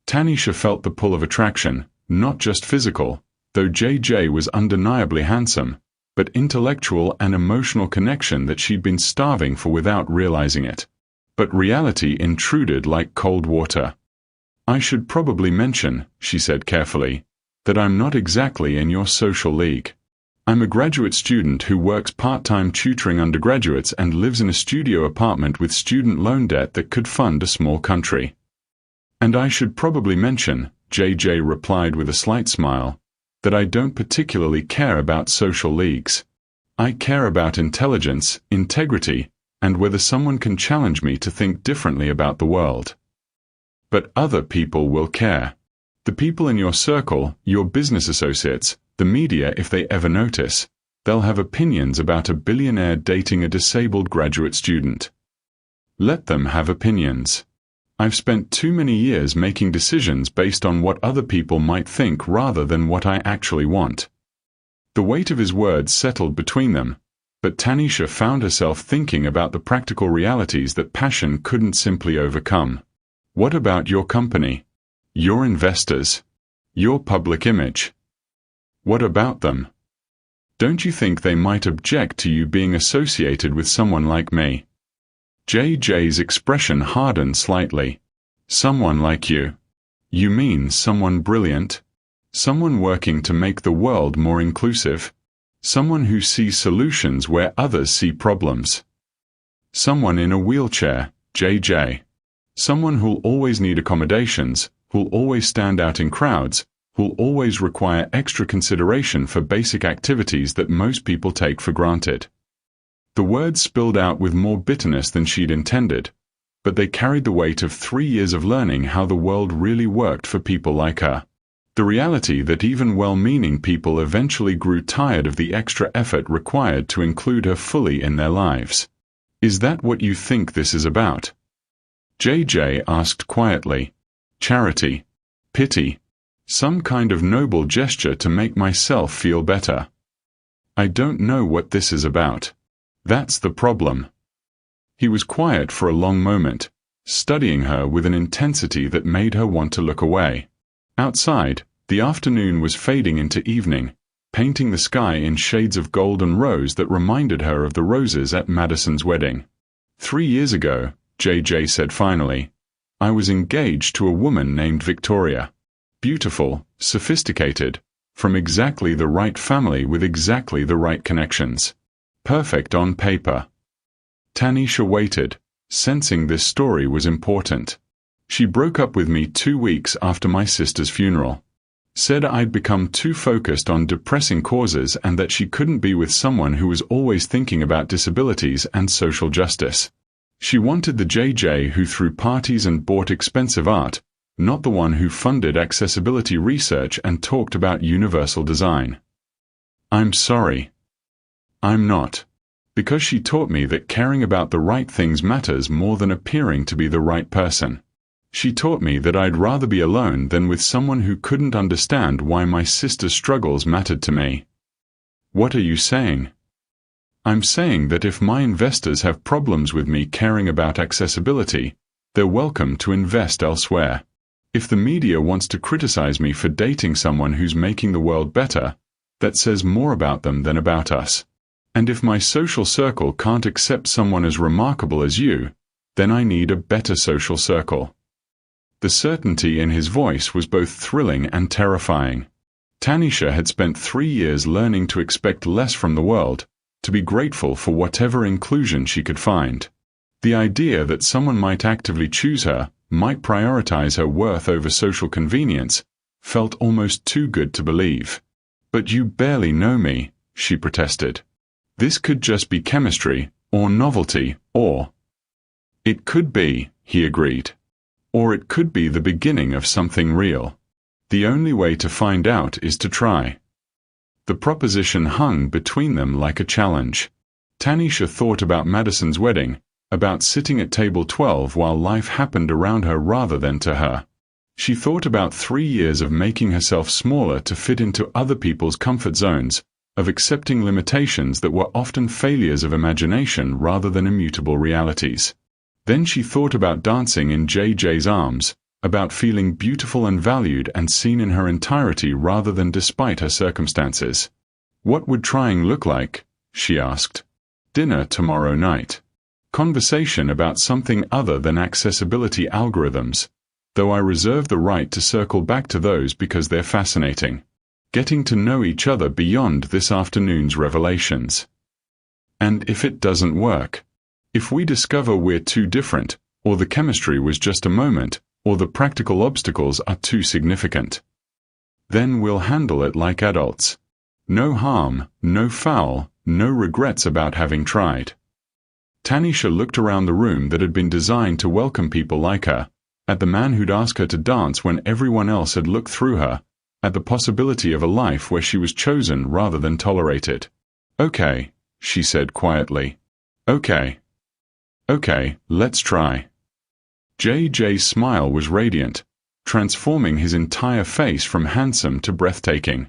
Tanisha felt the pull of attraction, not just physical, though JJ was undeniably handsome, but intellectual and emotional connection that she'd been starving for without realizing it. But reality intruded like cold water. I should probably mention, she said carefully, that I'm not exactly in your social league. I'm a graduate student who works part-time tutoring undergraduates and lives in a studio apartment with student loan debt that could fund a small country. And I should probably mention, JJ replied with a slight smile, that I don't particularly care about social leagues. I care about intelligence, integrity, and whether someone can challenge me to think differently about the world. But other people will care. The people in your circle, your business associates, the media if they ever notice, they'll have opinions about a billionaire dating a disabled graduate student. Let them have opinions. I've spent too many years making decisions based on what other people might think rather than what I actually want. The weight of his words settled between them, but Tanisha found herself thinking about the practical realities that passion couldn't simply overcome. What about your company? Your investors? Your public image? What about them? Don't you think they might object to you being associated with someone like me? JJ's expression hardened slightly. Someone like you? You mean someone brilliant? Someone working to make the world more inclusive? Someone who sees solutions where others see problems? Someone in a wheelchair, JJ. Someone who'll always need accommodations, who'll always stand out in crowds, who'll always require extra consideration for basic activities that most people take for granted. The words spilled out with more bitterness than she'd intended, but they carried the weight of 3 years of learning how the world really worked for people like her. The reality that even well-meaning people eventually grew tired of the extra effort required to include her fully in their lives. Is that what you think this is about? JJ asked quietly. Charity. Pity. Some kind of noble gesture to make myself feel better. I don't know what this is about. That's the problem. He was quiet for a long moment, studying her with an intensity that made her want to look away. Outside, the afternoon was fading into evening, painting the sky in shades of gold and rose that reminded her of the roses at Madison's wedding. 3 years ago, JJ said finally, I was engaged to a woman named Victoria. Beautiful, sophisticated, from exactly the right family with exactly the right connections. Perfect on paper. Tanisha waited, sensing this story was important. She broke up with me 2 weeks after my sister's funeral. Said I'd become too focused on depressing causes and that she couldn't be with someone who was always thinking about disabilities and social justice. She wanted the JJ who threw parties and bought expensive art, not the one who funded accessibility research and talked about universal design. I'm sorry. I'm not. Because she taught me that caring about the right things matters more than appearing to be the right person. She taught me that I'd rather be alone than with someone who couldn't understand why my sister's struggles mattered to me. What are you saying? I'm saying that if my investors have problems with me caring about accessibility, they're welcome to invest elsewhere. If the media wants to criticize me for dating someone who's making the world better, that says more about them than about us. And if my social circle can't accept someone as remarkable as you, then I need a better social circle." The certainty in his voice was both thrilling and terrifying. Tanisha had spent 3 years learning to expect less from the world, to be grateful for whatever inclusion she could find. The idea that someone might actively choose her, might prioritize her worth over social convenience, felt almost too good to believe. "But you barely know me," she protested. "This could just be chemistry, or novelty, or—" "It could be," he agreed. "Or it could be the beginning of something real. The only way to find out is to try." The proposition hung between them like a challenge. Tanisha thought about Madison's wedding, about sitting at table 12 while life happened around her rather than to her. She thought about 3 years of making herself smaller to fit into other people's comfort zones, of accepting limitations that were often failures of imagination rather than immutable realities. Then she thought about dancing in JJ's arms, about feeling beautiful and valued and seen in her entirety rather than despite her circumstances. "What would trying look like?" she asked. "Dinner tomorrow night. Conversation about something other than accessibility algorithms, though I reserve the right to circle back to those because they're fascinating. Getting to know each other beyond this afternoon's revelations. And if it doesn't work, if we discover we're too different, or the chemistry was just a moment, or the practical obstacles are too significant, then we'll handle it like adults. No harm, no foul, no regrets about having tried." Tanisha looked around the room that had been designed to welcome people like her, at the man who'd ask her to dance when everyone else had looked through her, at the possibility of a life where she was chosen rather than tolerated. "Okay," she said quietly. "Okay. Okay, let's try." JJ's smile was radiant, transforming his entire face from handsome to breathtaking.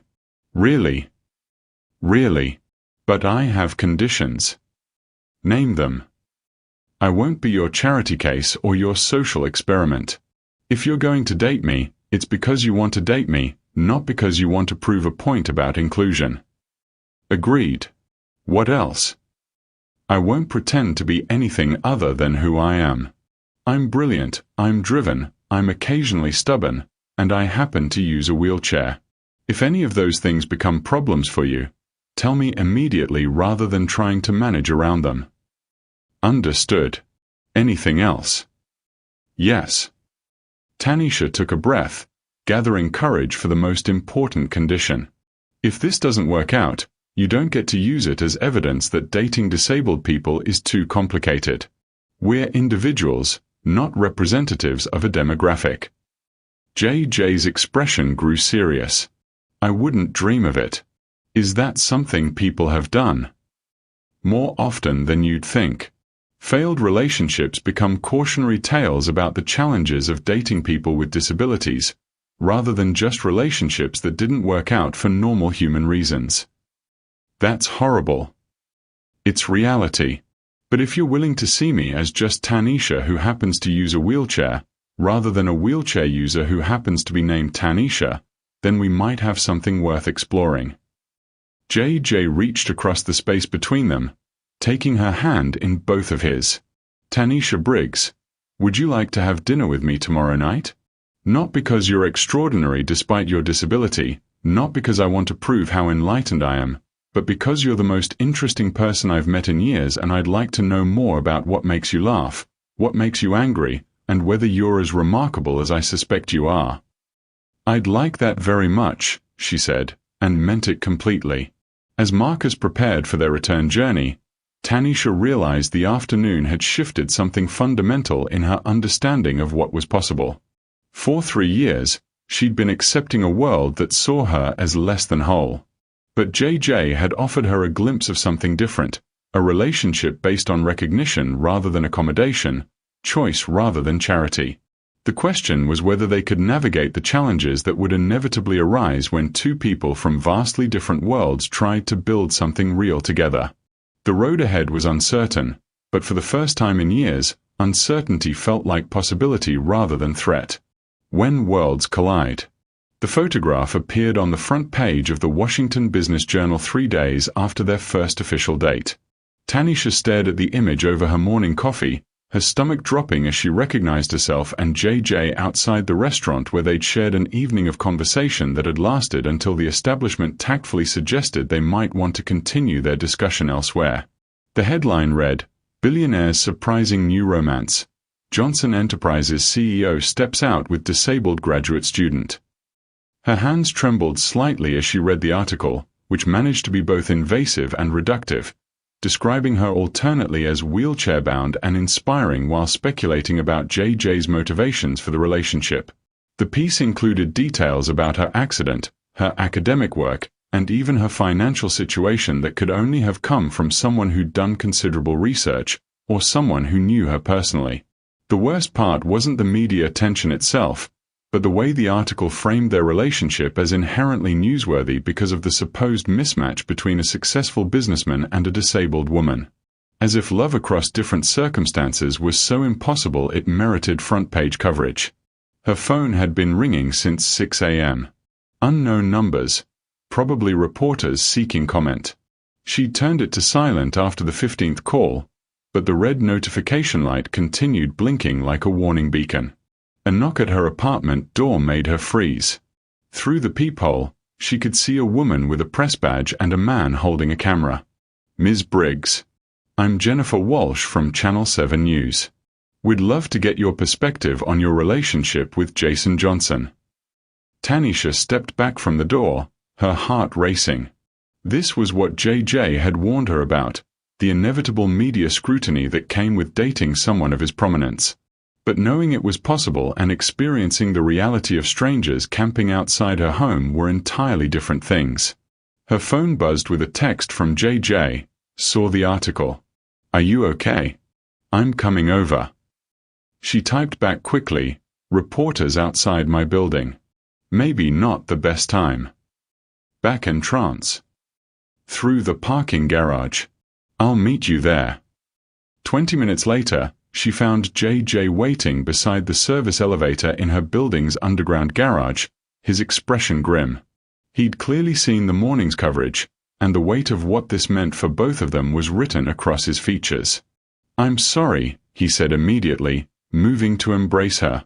"Really? Really? But I have conditions." "Name them." "I won't be your charity case or your social experiment. If you're going to date me, it's because you want to date me, not because you want to prove a point about inclusion." "Agreed. What else?" "I won't pretend to be anything other than who I am. I'm brilliant, I'm driven, I'm occasionally stubborn, and I happen to use a wheelchair. If any of those things become problems for you, tell me immediately rather than trying to manage around them." "Understood. Anything else?" "Yes." Tanisha took a breath, gathering courage for the most important condition. "If this doesn't work out, you don't get to use it as evidence that dating disabled people is too complicated. We're individuals, not representatives of a demographic." JJ's expression grew serious. "I wouldn't dream of it. Is that something people have done?" "More often than you'd think. Failed relationships become cautionary tales about the challenges of dating people with disabilities, rather than just relationships that didn't work out for normal human reasons." "That's horrible." "It's reality. But if you're willing to see me as just Tanisha who happens to use a wheelchair, rather than a wheelchair user who happens to be named Tanisha, then we might have something worth exploring." JJ reached across the space between them, taking her hand in both of his. "Tanisha Briggs, would you like to have dinner with me tomorrow night? Not because you're extraordinary despite your disability, not because I want to prove how enlightened I am, but because you're the most interesting person I've met in years and I'd like to know more about what makes you laugh, what makes you angry, and whether you're as remarkable as I suspect you are." "I'd like that very much," she said, and meant it completely. As Marcus prepared for their return journey, Tanisha realized the afternoon had shifted something fundamental in her understanding of what was possible. For 3 years, she'd been accepting a world that saw her as less than whole. But JJ had offered her a glimpse of something different, a relationship based on recognition rather than accommodation, choice rather than charity. The question was whether they could navigate the challenges that would inevitably arise when two people from vastly different worlds tried to build something real together. The road ahead was uncertain, but for the first time in years, uncertainty felt like possibility rather than threat. When worlds collide. The photograph appeared on the front page of the Washington Business Journal 3 days after their first official date. Tanisha stared at the image over her morning coffee, her stomach dropping as she recognized herself and JJ outside the restaurant where they'd shared an evening of conversation that had lasted until the establishment tactfully suggested they might want to continue their discussion elsewhere. The headline read, "Billionaire's Surprising New Romance. Johnson Enterprises CEO Steps Out with Disabled Graduate Student." Her hands trembled slightly as she read the article, which managed to be both invasive and reductive, describing her alternately as wheelchair-bound and inspiring while speculating about JJ's motivations for the relationship. The piece included details about her accident, her academic work, and even her financial situation that could only have come from someone who'd done considerable research, or someone who knew her personally. The worst part wasn't the media attention itself, but the way the article framed their relationship as inherently newsworthy because of the supposed mismatch between a successful businessman and a disabled woman. As if love across different circumstances was so impossible it merited front-page coverage. Her phone had been ringing since 6 a.m. Unknown numbers, probably reporters seeking comment. She'd turned it to silent after the 15th call, but the red notification light continued blinking like a warning beacon. A knock at her apartment door made her freeze. Through the peephole, she could see a woman with a press badge and a man holding a camera. "Ms. Briggs, I'm Jennifer Walsh from Channel 7 News. We'd love to get your perspective on your relationship with Jason Johnson." Tanisha stepped back from the door, her heart racing. This was what JJ had warned her about, the inevitable media scrutiny that came with dating someone of his prominence. But knowing it was possible and experiencing the reality of strangers camping outside her home were entirely different things. Her phone buzzed with a text from JJ, "Saw the article. Are you okay? I'm coming over." She typed back quickly, "Reporters outside my building. Maybe not the best time. Back in trance. Through the parking garage. I'll meet you there." 20 minutes later, she found JJ waiting beside the service elevator in her building's underground garage, his expression grim. He'd clearly seen the morning's coverage, and the weight of what this meant for both of them was written across his features. "I'm sorry," he said immediately, moving to embrace her.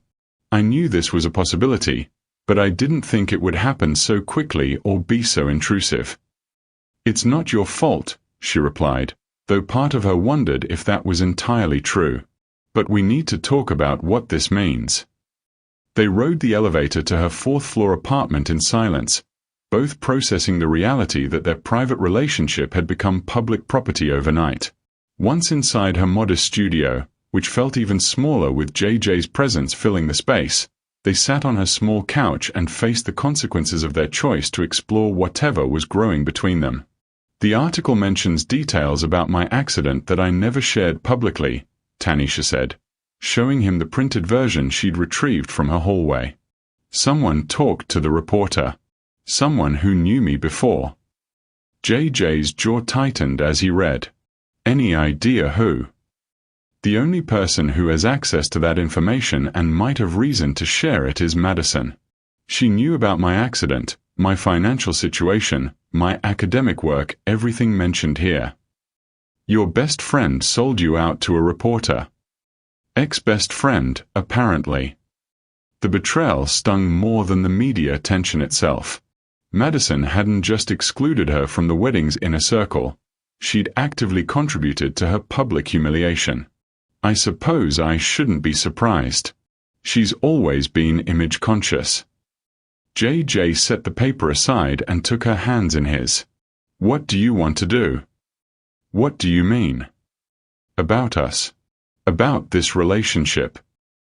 "I knew this was a possibility, but I didn't think it would happen so quickly or be so intrusive." "It's not your fault," she replied, though part of her wondered if that was entirely true. "But we need to talk about what this means." They rode the elevator to her fourth-floor apartment in silence, both processing the reality that their private relationship had become public property overnight. Once inside her modest studio, which felt even smaller with JJ's presence filling the space, they sat on her small couch and faced the consequences of their choice to explore whatever was growing between them. "The article mentions details about my accident that I never shared publicly," Tanisha said, showing him the printed version she'd retrieved from her hallway. "Someone talked to the reporter. Someone who knew me before." JJ's jaw tightened as he read. "Any idea who?" "The only person who has access to that information and might have reason to share it is Madison. She knew about my accident, my financial situation, my academic work, everything mentioned here. Your best friend sold you out to a reporter. Ex-best friend, apparently." The betrayal stung more than the media attention itself. Madison hadn't just excluded her from the wedding's inner circle. She'd actively contributed to her public humiliation. "I suppose I shouldn't be surprised. She's always been image-conscious." JJ set the paper aside and took her hands in his. "What do you want to do?" "What do you mean?" "About us. About this relationship.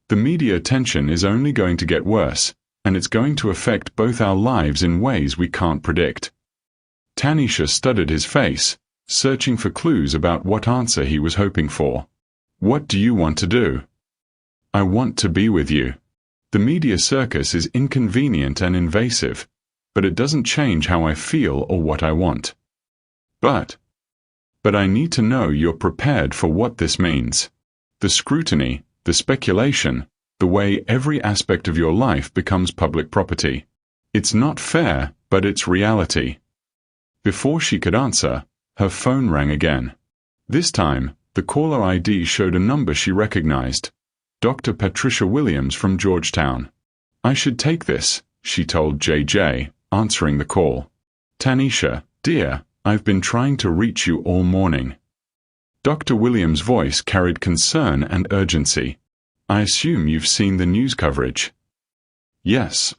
The media attention is only going to get worse, and it's going to affect both our lives in ways we can't predict." Tanisha studied his face, searching for clues about what answer he was hoping for. "What do you want to do?" "I want to be with you. The media circus is inconvenient and invasive, but it doesn't change how I feel or what I want. But I need to know you're prepared for what this means. The scrutiny, the speculation, the way every aspect of your life becomes public property. It's not fair, but it's reality. Before she could answer, her phone rang again. This time, the caller ID showed a number she recognized. Dr. Patricia Williams from Georgetown. I should take this, she told JJ, answering the call. Tanisha, dear, I've been trying to reach you all morning. Dr. Williams' voice carried concern and urgency. I assume you've seen the news coverage. Yes,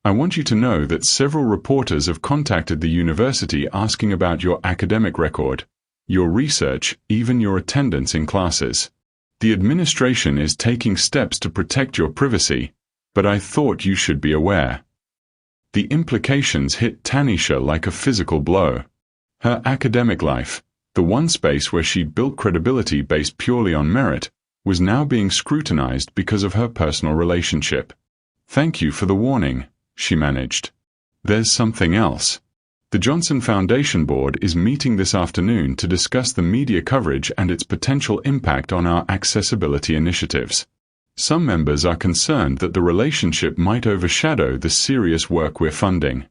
I want you to know that several reporters have contacted the university asking about your academic record, your research, even your attendance in classes. The administration is taking steps to protect your privacy, but I thought you should be aware. The implications hit Tanisha like a physical blow. Her academic life, the one space where she'd built credibility based purely on merit, was now being scrutinized because of her personal relationship. Thank you for the warning, she managed. There's something else. The Johnson Foundation Board is meeting this afternoon to discuss the media coverage and its potential impact on our accessibility initiatives. Some members are concerned that the relationship might overshadow the serious work we're funding.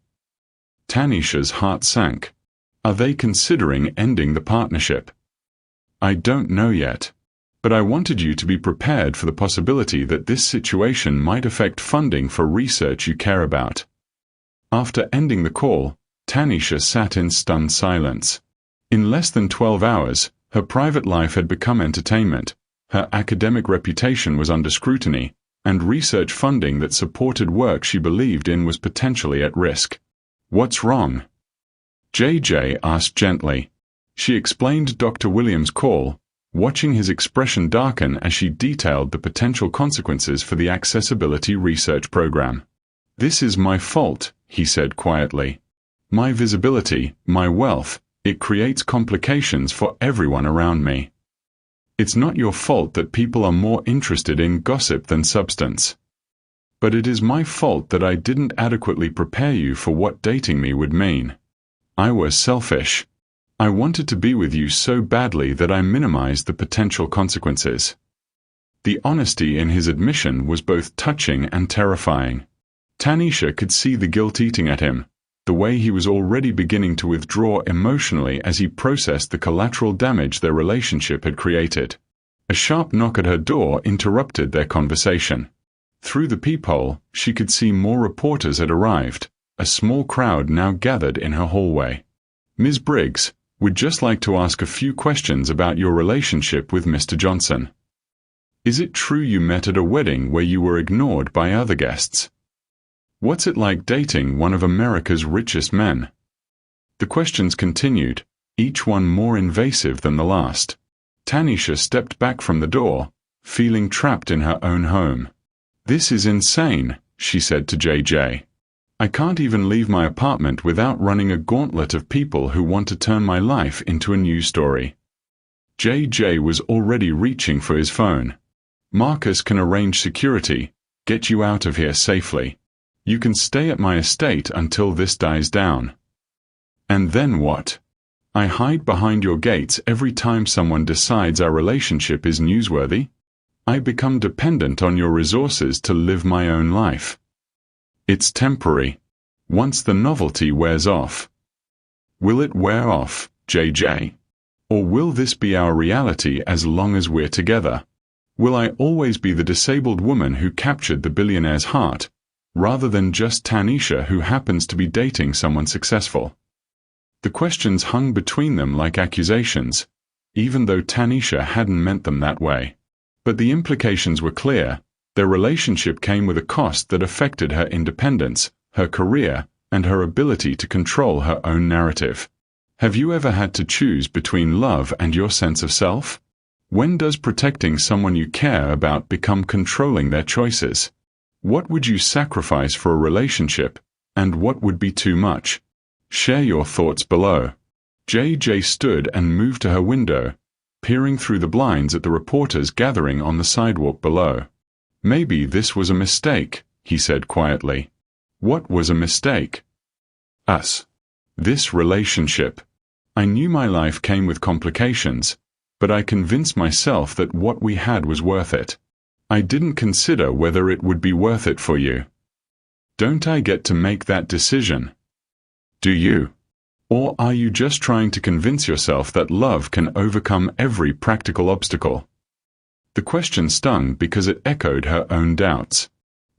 Tanisha's heart sank. Are they considering ending the partnership? I don't know yet. But I wanted you to be prepared for the possibility that this situation might affect funding for research you care about. After ending the call, Tanisha sat in stunned silence. In less than 12 hours, her private life had become entertainment, her academic reputation was under scrutiny, and research funding that supported work she believed in was potentially at risk. What's wrong? JJ asked gently. She explained Dr. Williams' call, watching his expression darken as she detailed the potential consequences for the accessibility research program. This is my fault, he said quietly. My visibility, my wealth, it creates complications for everyone around me. It's not your fault that people are more interested in gossip than substance. But it is my fault that I didn't adequately prepare you for what dating me would mean. I was selfish. I wanted to be with you so badly that I minimized the potential consequences. The honesty in his admission was both touching and terrifying. Tanisha could see the guilt eating at him, the way he was already beginning to withdraw emotionally as he processed the collateral damage their relationship had created. A sharp knock at her door interrupted their conversation. Through the peephole, she could see more reporters had arrived, a small crowd now gathered in her hallway. Ms. Briggs, we'd just like to ask a few questions about your relationship with Mr. Johnson. Is it true you met at a wedding where you were ignored by other guests? What's it like dating one of America's richest men? The questions continued, each one more invasive than the last. Tanisha stepped back from the door, feeling trapped in her own home. This is insane, she said to JJ. I can't even leave my apartment without running a gauntlet of people who want to turn my life into a news story. JJ was already reaching for his phone. Marcus can arrange security, get you out of here safely. You can stay at my estate until this dies down. And then what? I hide behind your gates every time someone decides our relationship is newsworthy? I become dependent on your resources to live my own life. It's temporary. Once the novelty wears off. Will it wear off, JJ? Or will this be our reality as long as we're together? Will I always be the disabled woman who captured the billionaire's heart, rather than just Tanisha who happens to be dating someone successful? The questions hung between them like accusations, even though Tanisha hadn't meant them that way. But the implications were clear. Their relationship came with a cost that affected her independence, her career, and her ability to control her own narrative. Have you ever had to choose between love and your sense of self? When does protecting someone you care about become controlling their choices? What would you sacrifice for a relationship, and what would be too much? Share your thoughts below. JJ stood and moved to her window, peering through the blinds at the reporters gathering on the sidewalk below. Maybe this was a mistake, he said quietly. What was a mistake? Us. This relationship. I knew my life came with complications, but I convinced myself that what we had was worth it. I didn't consider whether it would be worth it for you. Don't I get to make that decision? Do you? Or are you just trying to convince yourself that love can overcome every practical obstacle? The question stung because it echoed her own doubts.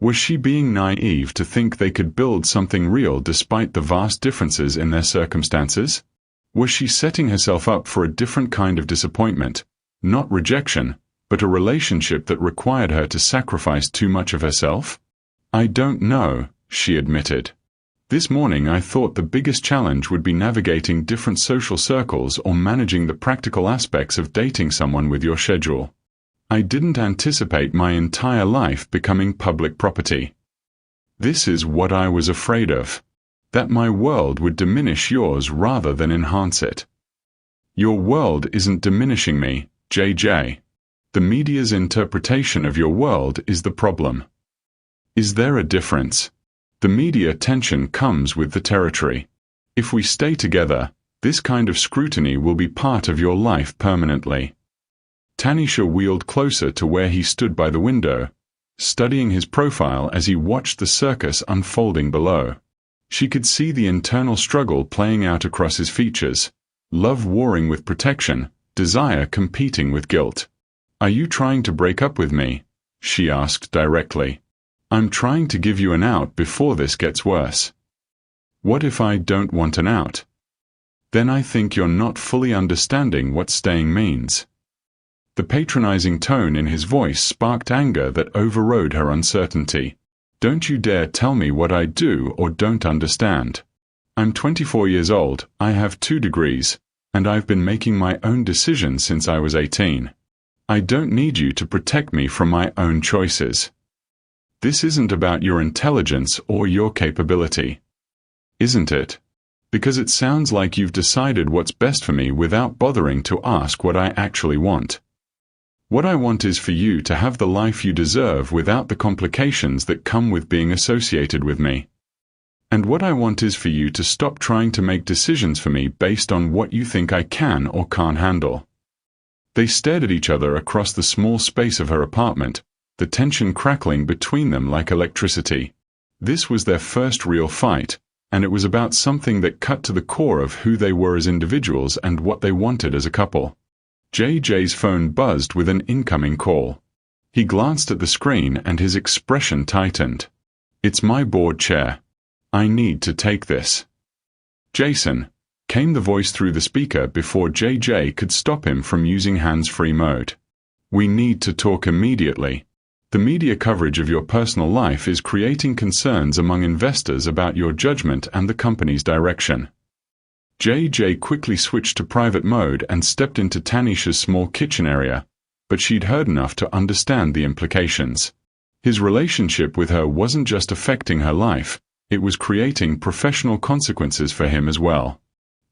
Was she being naive to think they could build something real despite the vast differences in their circumstances? Was she setting herself up for a different kind of disappointment, not rejection, but a relationship that required her to sacrifice too much of herself? I don't know, she admitted. This morning I thought the biggest challenge would be navigating different social circles or managing the practical aspects of dating someone with your schedule. I didn't anticipate my entire life becoming public property. This is what I was afraid of. That my world would diminish yours rather than enhance it. Your world isn't diminishing me, JJ. The media's interpretation of your world is the problem. Is there a difference? The media tension comes with the territory. If we stay together, this kind of scrutiny will be part of your life permanently. Tanisha wheeled closer to where he stood by the window, studying his profile as he watched the circus unfolding below. She could see the internal struggle playing out across his features, love warring with protection, desire competing with guilt. Are you trying to break up with me? She asked directly. I'm trying to give you an out before this gets worse. What if I don't want an out? Then I think you're not fully understanding what staying means. The patronizing tone in his voice sparked anger that overrode her uncertainty. Don't you dare tell me what I do or don't understand. I'm 24 years old, I have 2 degrees, and I've been making my own decisions since I was 18. I don't need you to protect me from my own choices. This isn't about your intelligence or your capability. Isn't it? Because it sounds like you've decided what's best for me without bothering to ask what I actually want. What I want is for you to have the life you deserve without the complications that come with being associated with me. And what I want is for you to stop trying to make decisions for me based on what you think I can or can't handle. They stared at each other across the small space of her apartment, the tension crackling between them like electricity. This was their first real fight, and it was about something that cut to the core of who they were as individuals and what they wanted as a couple. JJ's phone buzzed with an incoming call. He glanced at the screen and his expression tightened. It's my board chair. I need to take this. Jason, came the voice through the speaker before JJ could stop him from using hands-free mode. We need to talk immediately. The media coverage of your personal life is creating concerns among investors about your judgment and the company's direction. JJ quickly switched to private mode and stepped into Tanisha's small kitchen area, but she'd heard enough to understand the implications. His relationship with her wasn't just affecting her life, it was creating professional consequences for him as well.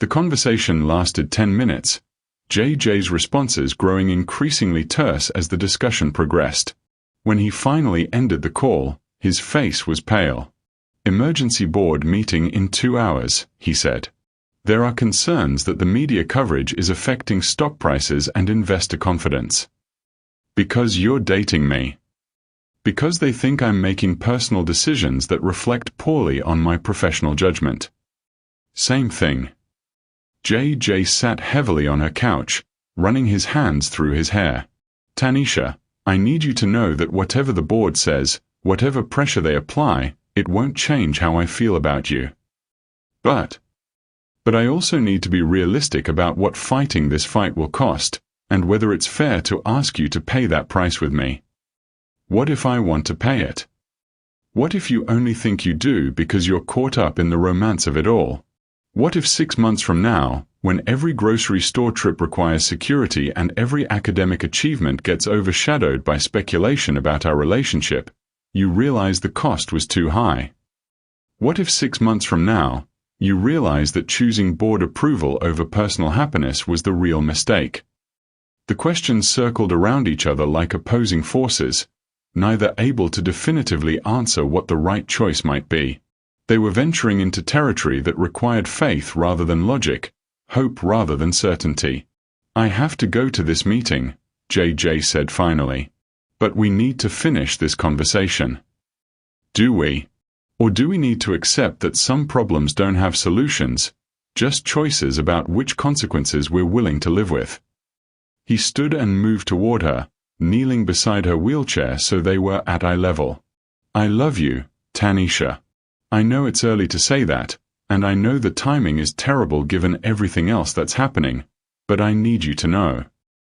The conversation lasted 10 minutes, JJ's responses growing increasingly terse as the discussion progressed. When he finally ended the call, his face was pale. Emergency board meeting in 2 hours, he said. There are concerns that the media coverage is affecting stock prices and investor confidence. Because you're dating me. Because they think I'm making personal decisions that reflect poorly on my professional judgment. Same thing. JJ sat heavily on her couch, running his hands through his hair. Tanisha, I need you to know that whatever the board says, whatever pressure they apply, it won't change how I feel about you. But I also need to be realistic about what fighting this fight will cost, and whether it's fair to ask you to pay that price with me. What if I want to pay it? What if you only think you do because you're caught up in the romance of it all? What if 6 months from now, when every grocery store trip requires security and every academic achievement gets overshadowed by speculation about our relationship, you realize the cost was too high? What if 6 months from now, you realize that choosing board approval over personal happiness was the real mistake? The questions circled around each other like opposing forces, neither able to definitively answer what the right choice might be. They were venturing into territory that required faith rather than logic, hope rather than certainty. I have to go to this meeting, JJ said finally. But we need to finish this conversation. Do we? Or do we need to accept that some problems don't have solutions, just choices about which consequences we're willing to live with? He stood and moved toward her, kneeling beside her wheelchair so they were at eye level. I love you, Tanisha. I know it's early to say that, and I know the timing is terrible given everything else that's happening, but I need you to know.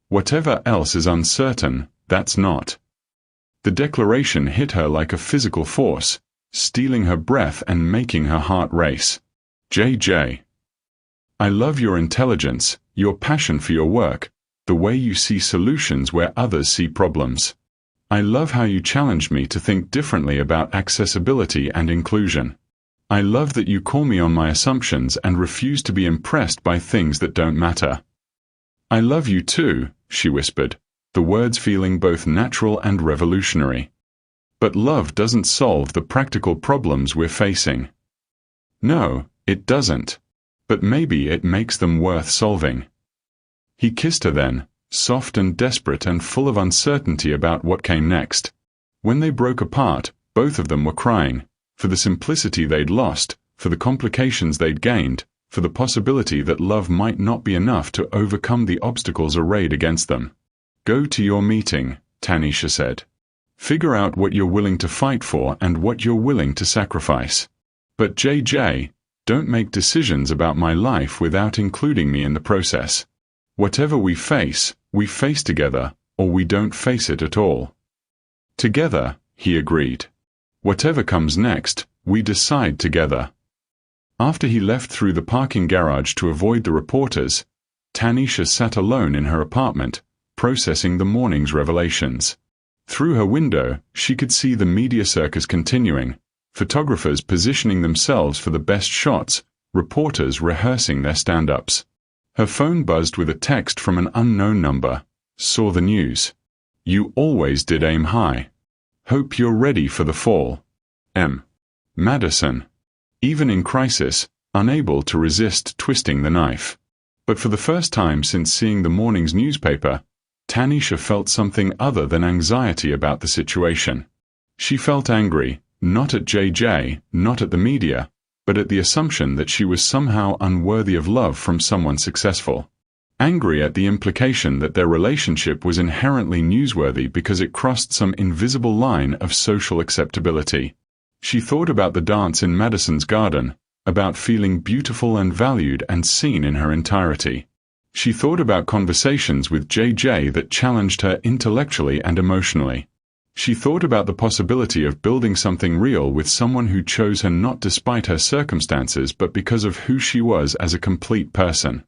Whatever else is uncertain, that's not. The declaration hit her like a physical force, stealing her breath and making her heart race. JJ. I love your intelligence, your passion for your work, the way you see solutions where others see problems. I love how you challenged me to think differently about accessibility and inclusion. I love that you call me on my assumptions and refuse to be impressed by things that don't matter. I love you too, she whispered, the words feeling both natural and revolutionary. But love doesn't solve the practical problems we're facing. No, it doesn't. But maybe it makes them worth solving. He kissed her then, soft and desperate and full of uncertainty about what came next. When they broke apart, both of them were crying, for the simplicity they'd lost, for the complications they'd gained, for the possibility that love might not be enough to overcome the obstacles arrayed against them. Go to your meeting, Tanisha said. Figure out what you're willing to fight for and what you're willing to sacrifice. But JJ, don't make decisions about my life without including me in the process. Whatever we face together, or we don't face it at all. Together, he agreed. Whatever comes next, we decide together. After he left through the parking garage to avoid the reporters, Tanisha sat alone in her apartment, processing the morning's revelations. Through her window, she could see the media circus continuing, photographers positioning themselves for the best shots, reporters rehearsing their stand-ups. Her phone buzzed with a text from an unknown number. Saw the news. You always did aim high. Hope you're ready for the fall. M. Madison. Even in crisis, unable to resist twisting the knife. But for the first time since seeing the morning's newspaper, Tanisha felt something other than anxiety about the situation. She felt angry, not at JJ, not at the media, but at the assumption that she was somehow unworthy of love from someone successful. Angry at the implication that their relationship was inherently newsworthy because it crossed some invisible line of social acceptability. She thought about the dance in Madison's garden, about feeling beautiful and valued and seen in her entirety. She thought about conversations with JJ that challenged her intellectually and emotionally. She thought about the possibility of building something real with someone who chose her not despite her circumstances but because of who she was as a complete person.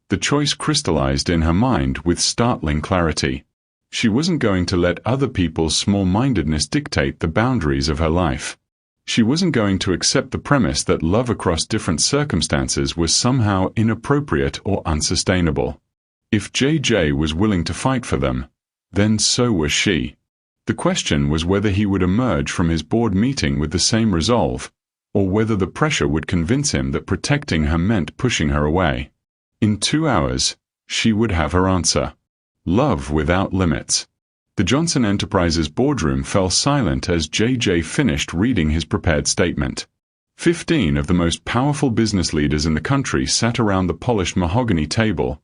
The choice crystallized in her mind with startling clarity. She wasn't going to let other people's small-mindedness dictate the boundaries of her life. She wasn't going to accept the premise that love across different circumstances was somehow inappropriate or unsustainable. If JJ was willing to fight for them, then so was she. The question was whether he would emerge from his board meeting with the same resolve, or whether the pressure would convince him that protecting her meant pushing her away. In 2 hours, she would have her answer. Love without limits. The Johnson Enterprises boardroom fell silent as JJ finished reading his prepared statement. 15 of the most powerful business leaders in the country sat around the polished mahogany table,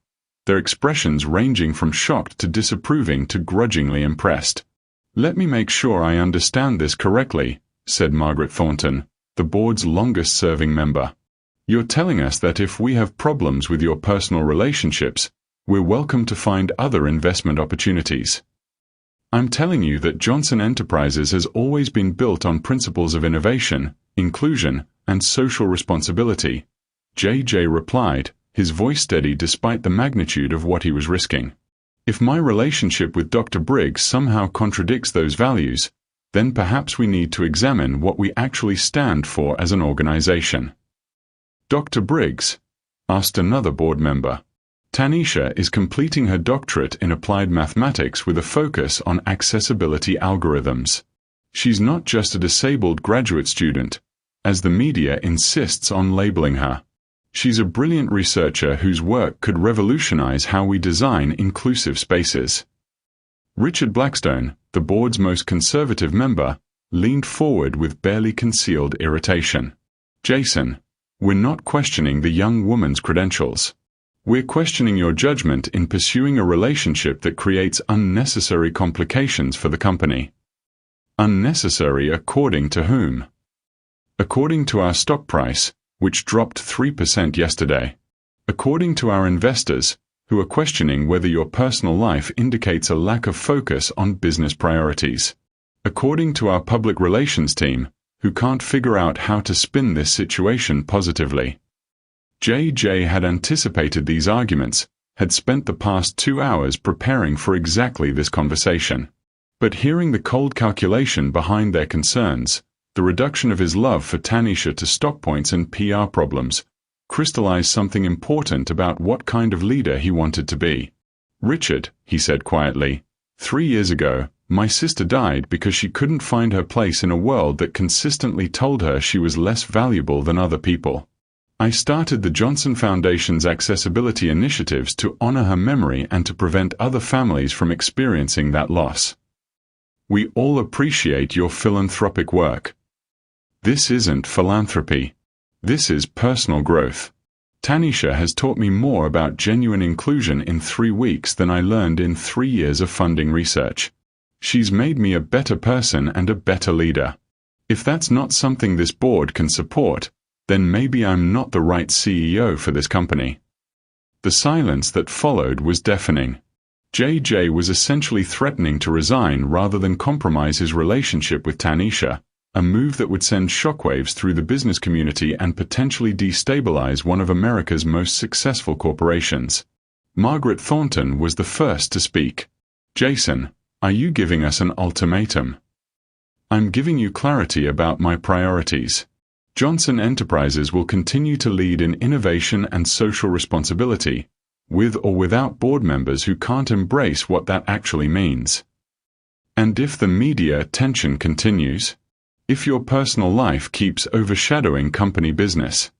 their expressions ranging from shocked to disapproving to grudgingly impressed. Let me make sure I understand this correctly, said Margaret Thornton, the board's longest-serving member. You're telling us that if we have problems with your personal relationships, we're welcome to find other investment opportunities. I'm telling you that Johnson Enterprises has always been built on principles of innovation, inclusion, and social responsibility, JJ replied, his voice steady despite the magnitude of what he was risking. If my relationship with Dr. Briggs somehow contradicts those values, then perhaps we need to examine what we actually stand for as an organization. Dr. Briggs? Asked another board member. Tanisha is completing her doctorate in applied mathematics with a focus on accessibility algorithms. She's not just a disabled graduate student, as the media insists on labeling her. She's a brilliant researcher whose work could revolutionize how we design inclusive spaces. Richard Blackstone, the board's most conservative member, leaned forward with barely concealed irritation. Jason, we're not questioning the young woman's credentials. We're questioning your judgment in pursuing a relationship that creates unnecessary complications for the company. Unnecessary according to whom? According to our stock price, which dropped 3% yesterday. According to our investors, who are questioning whether your personal life indicates a lack of focus on business priorities. According to our public relations team, who can't figure out how to spin this situation positively. JJ had anticipated these arguments, had spent the past 2 hours preparing for exactly this conversation. But hearing the cold calculation behind their concerns, the reduction of his love for Tanisha to stock points and PR problems, crystallized something important about what kind of leader he wanted to be. Richard, he said quietly, 3 years ago, my sister died because she couldn't find her place in a world that consistently told her she was less valuable than other people. I started the Johnson Foundation's accessibility initiatives to honor her memory and to prevent other families from experiencing that loss. We all appreciate your philanthropic work. This isn't philanthropy. This is personal growth. Tanisha has taught me more about genuine inclusion in 3 weeks than I learned in 3 years of funding research. She's made me a better person and a better leader. If that's not something this board can support, then maybe I'm not the right CEO for this company. The silence that followed was deafening. JJ was essentially threatening to resign rather than compromise his relationship with Tanisha, a move that would send shockwaves through the business community and potentially destabilize one of America's most successful corporations. Margaret Thornton was the first to speak. Jason, are you giving us an ultimatum? I'm giving you clarity about my priorities. Johnson Enterprises will continue to lead in innovation and social responsibility, with or without board members who can't embrace what that actually means. And if the media attention continues, if your personal life keeps overshadowing company business,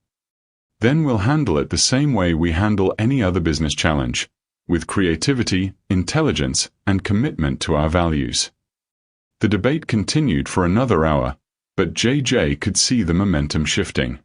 then we'll handle it the same way we handle any other business challenge, with creativity, intelligence, and commitment to our values. The debate continued for another hour, but JJ could see the momentum shifting.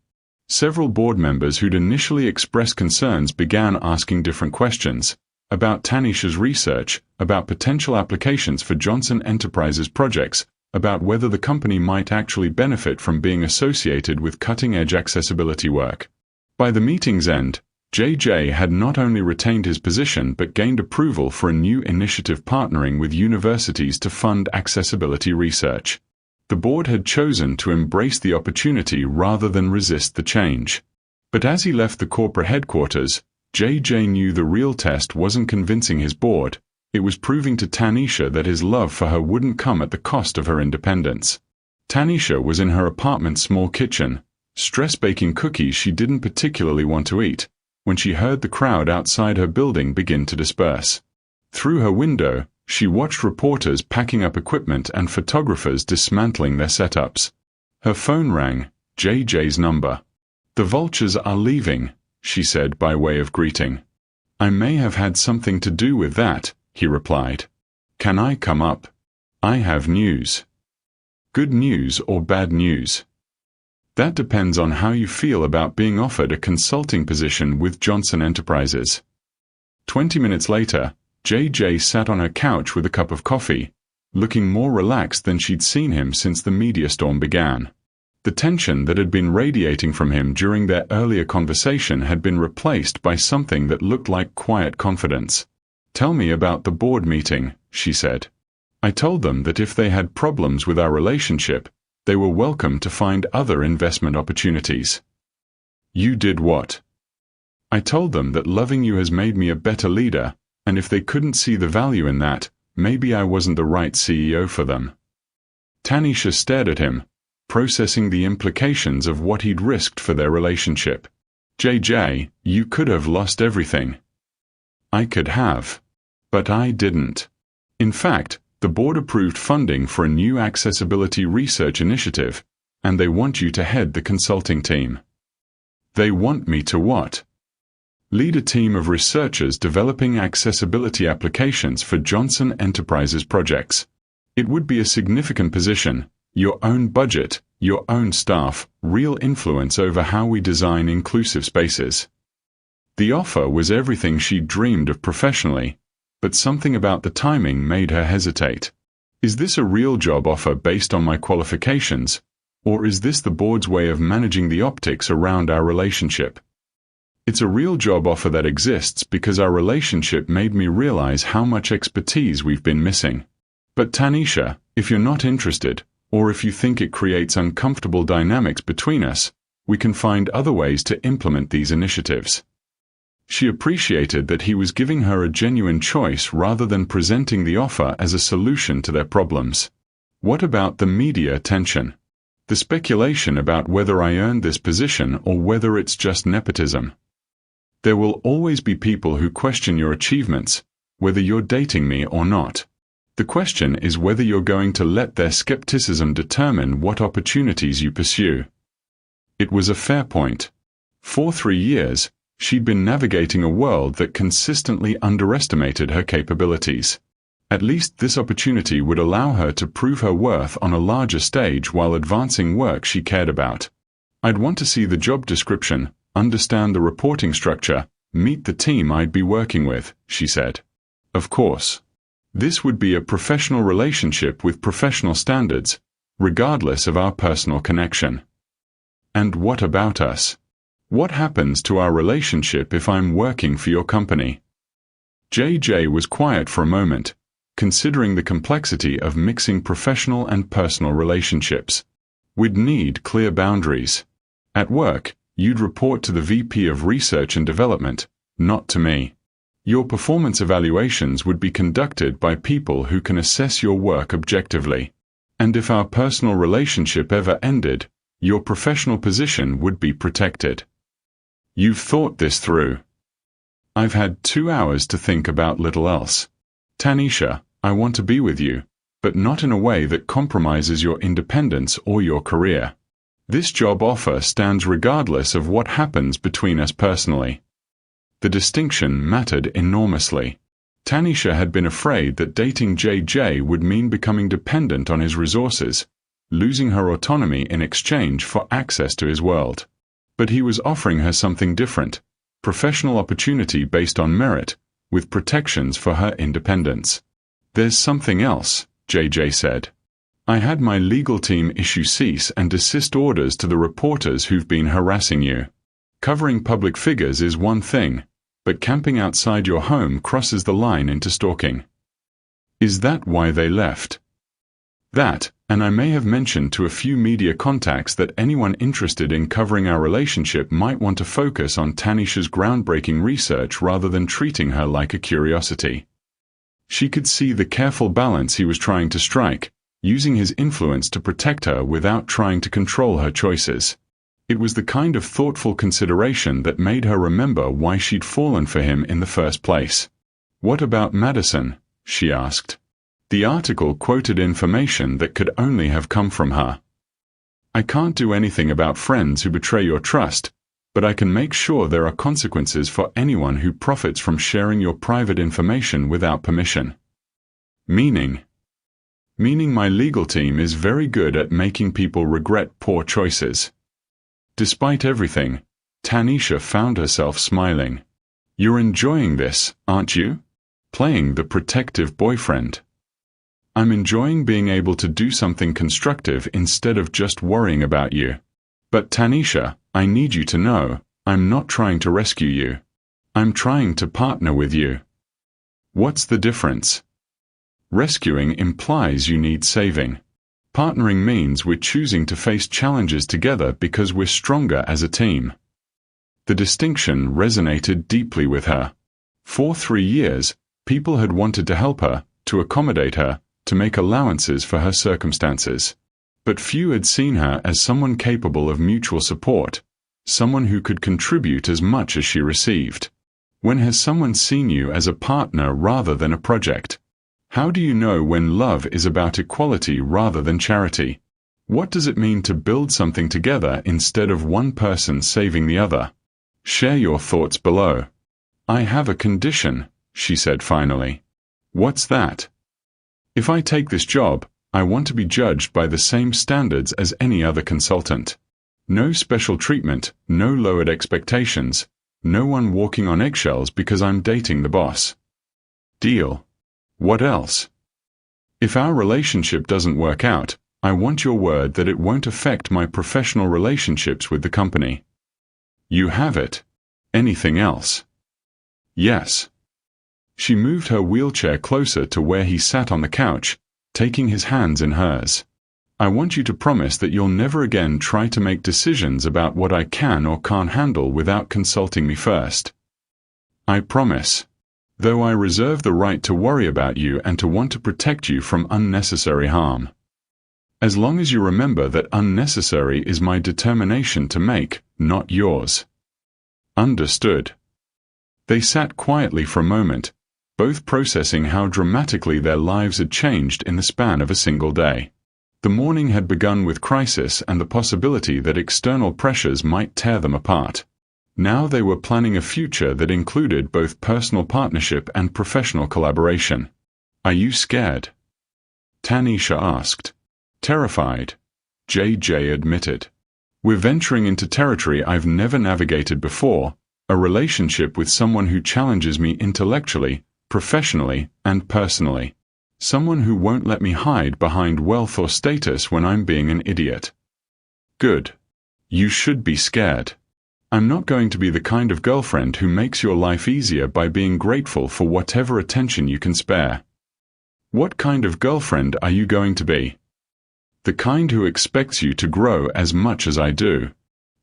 Several board members who'd initially expressed concerns began asking different questions about Tanisha's research, about potential applications for Johnson Enterprises projects, about whether the company might actually benefit from being associated with cutting-edge accessibility work. By the meeting's end, JJ had not only retained his position but gained approval for a new initiative partnering with universities to fund accessibility research. The board had chosen to embrace the opportunity rather than resist the change. But as he left the corporate headquarters, JJ knew the real test wasn't convincing his board, it was proving to Tanisha that his love for her wouldn't come at the cost of her independence. Tanisha was in her apartment's small kitchen, stress-baking cookies she didn't particularly want to eat, when she heard the crowd outside her building begin to disperse. Through her window, she watched reporters packing up equipment and photographers dismantling their setups. Her phone rang, JJ's number. The vultures are leaving, she said by way of greeting. I may have had something to do with that, he replied. Can I come up? I have news. Good news or bad news? That depends on how you feel about being offered a consulting position with Johnson Enterprises. 20 minutes later, JJ sat on her couch with a cup of coffee, looking more relaxed than she'd seen him since the media storm began. The tension that had been radiating from him during their earlier conversation had been replaced by something that looked like quiet confidence. Tell me about the board meeting, she said. I told them that if they had problems with our relationship, they were welcome to find other investment opportunities. You did what? I told them that loving you has made me a better leader, and if they couldn't see the value in that, maybe I wasn't the right CEO for them. Tanisha stared at him, processing the implications of what he'd risked for their relationship. JJ, you could have lost everything. I could have. But I didn't. In fact, the board approved funding for a new accessibility research initiative, and they want you to head the consulting team. They want me to what? Lead a team of researchers developing accessibility applications for Johnson Enterprises projects. It would be a significant position, Your own budget, your own staff, real influence over how we design inclusive spaces. The offer was everything she'd dreamed of professionally, but something about the timing made her hesitate. Is this a real job offer based on my qualifications, or is this the board's way of managing the optics around our relationship? It's a real job offer that exists because our relationship made me realize how much expertise we've been missing. But Tanisha, if you're not interested, or if you think it creates uncomfortable dynamics between us, we can find other ways to implement these initiatives. She appreciated that he was giving her a genuine choice rather than presenting the offer as a solution to their problems. What about the media attention? The speculation about whether I earned this position or whether it's just nepotism. There will always be people who question your achievements, whether you're dating me or not. The question is whether you're going to let their skepticism determine what opportunities you pursue. It was a fair point. For 3 years, she'd been navigating a world that consistently underestimated her capabilities. At least this opportunity would allow her to prove her worth on a larger stage while advancing work she cared about. I'd want to see the job description, understand the reporting structure, meet the team I'd be working with, she said. Of course. This would be a professional relationship with professional standards, regardless of our personal connection. And what about us? What happens to our relationship if I'm working for your company? JJ was quiet for a moment, considering the complexity of mixing professional and personal relationships. We'd need clear boundaries. At work, you'd report to the VP of Research and Development, not to me. Your performance evaluations would be conducted by people who can assess your work objectively. And if our personal relationship ever ended, your professional position would be protected. You've thought this through. I've had 2 hours to think about little else. Tanisha, I want to be with you, but not in a way that compromises your independence or your career. This job offer stands regardless of what happens between us personally. The distinction mattered enormously. Tanisha had been afraid that dating JJ would mean becoming dependent on his resources, losing her autonomy in exchange for access to his world. But he was offering her something different, professional opportunity based on merit, with protections for her independence. There's something else, JJ said. I had my legal team issue cease and desist orders to the reporters who've been harassing you. Covering public figures is one thing, but camping outside your home crosses the line into stalking. Is that why they left? That, and I may have mentioned to a few media contacts that anyone interested in covering our relationship might want to focus on Tanisha's groundbreaking research rather than treating her like a curiosity. She could see the careful balance he was trying to strike, using his influence to protect her without trying to control her choices. It was the kind of thoughtful consideration that made her remember why she'd fallen for him in the first place. What about Madison? She asked. The article quoted information that could only have come from her. I can't do anything about friends who betray your trust, but I can make sure there are consequences for anyone who profits from sharing your private information without permission. Meaning my legal team is very good at making people regret poor choices. Despite everything, Tanisha found herself smiling. You're enjoying this, aren't you? Playing the protective boyfriend. I'm enjoying being able to do something constructive instead of just worrying about you. But Tanisha, I need you to know, I'm not trying to rescue you. I'm trying to partner with you. What's the difference? Rescuing implies you need saving. Partnering means we're choosing to face challenges together because we're stronger as a team. The distinction resonated deeply with her. For 3 years, people had wanted to help her, to accommodate her, to make allowances for her circumstances. But few had seen her as someone capable of mutual support, someone who could contribute as much as she received. When has someone seen you as a partner rather than a project? How do you know when love is about equality rather than charity? What does it mean to build something together instead of one person saving the other? Share your thoughts below. I have a condition, she said finally. What's that? If I take this job, I want to be judged by the same standards as any other consultant. No special treatment, no lowered expectations, no one walking on eggshells because I'm dating the boss. Deal. What else? If our relationship doesn't work out, I want your word that it won't affect my professional relationships with the company. You have it. Anything else? Yes. She moved her wheelchair closer to where he sat on the couch, taking his hands in hers. I want you to promise that you'll never again try to make decisions about what I can or can't handle without consulting me first. I promise. Though I reserve the right to worry about you and to want to protect you from unnecessary harm. As long as you remember that unnecessary is my determination to make, not yours. Understood. They sat quietly for a moment, both processing how dramatically their lives had changed in the span of a single day. The morning had begun with crisis and the possibility that external pressures might tear them apart. Now they were planning a future that included both personal partnership and professional collaboration. Are you scared? Tanisha asked. Terrified. JJ admitted. We're venturing into territory I've never navigated before, a relationship with someone who challenges me intellectually, professionally, and personally. Someone who won't let me hide behind wealth or status when I'm being an idiot. Good. You should be scared. I'm not going to be the kind of girlfriend who makes your life easier by being grateful for whatever attention you can spare. What kind of girlfriend are you going to be? The kind who expects you to grow as much as I do.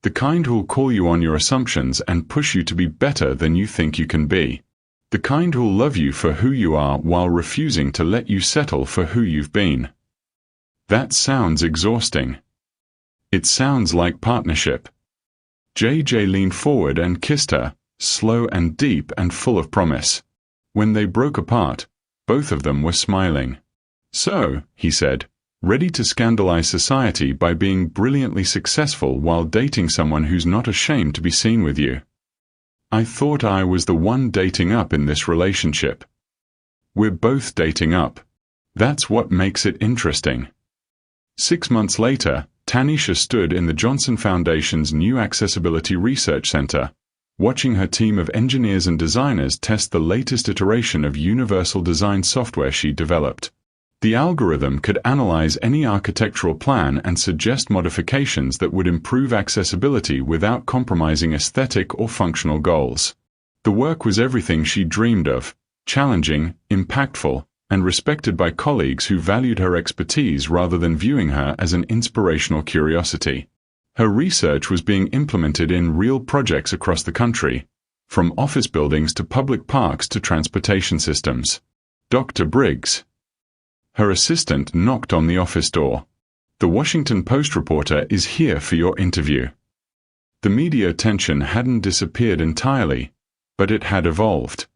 The kind who'll call you on your assumptions and push you to be better than you think you can be. The kind who'll love you for who you are while refusing to let you settle for who you've been. That sounds exhausting. It sounds like partnership. JJ leaned forward and kissed her, slow and deep and full of promise. When they broke apart, both of them were smiling. So, he said, ready to scandalize society by being brilliantly successful while dating someone who's not ashamed to be seen with you. I thought I was the one dating up in this relationship. We're both dating up. That's what makes it interesting. 6 months later, Tanisha stood in the Johnson Foundation's new Accessibility Research Center, watching her team of engineers and designers test the latest iteration of universal design software she developed. The algorithm could analyze any architectural plan and suggest modifications that would improve accessibility without compromising aesthetic or functional goals. The work was everything she dreamed of, challenging, impactful, and respected by colleagues who valued her expertise rather than viewing her as an inspirational curiosity. Her research was being implemented in real projects across the country, from office buildings to public parks to transportation systems. Dr. Briggs. Her assistant knocked on the office door. The Washington Post reporter is here for your interview. The media attention hadn't disappeared entirely, but it had evolved.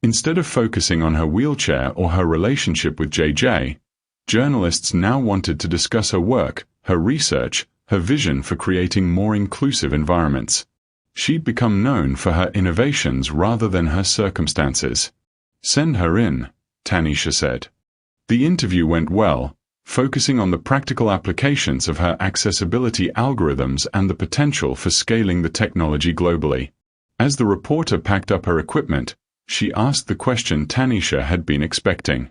Instead of focusing on her wheelchair or her relationship with JJ, journalists now wanted to discuss her work, her research, her vision for creating more inclusive environments. She'd become known for her innovations rather than her circumstances. Send her in, Tanisha said. The interview went well, focusing on the practical applications of her accessibility algorithms and the potential for scaling the technology globally. As the reporter packed up her equipment, she asked the question Tanisha had been expecting.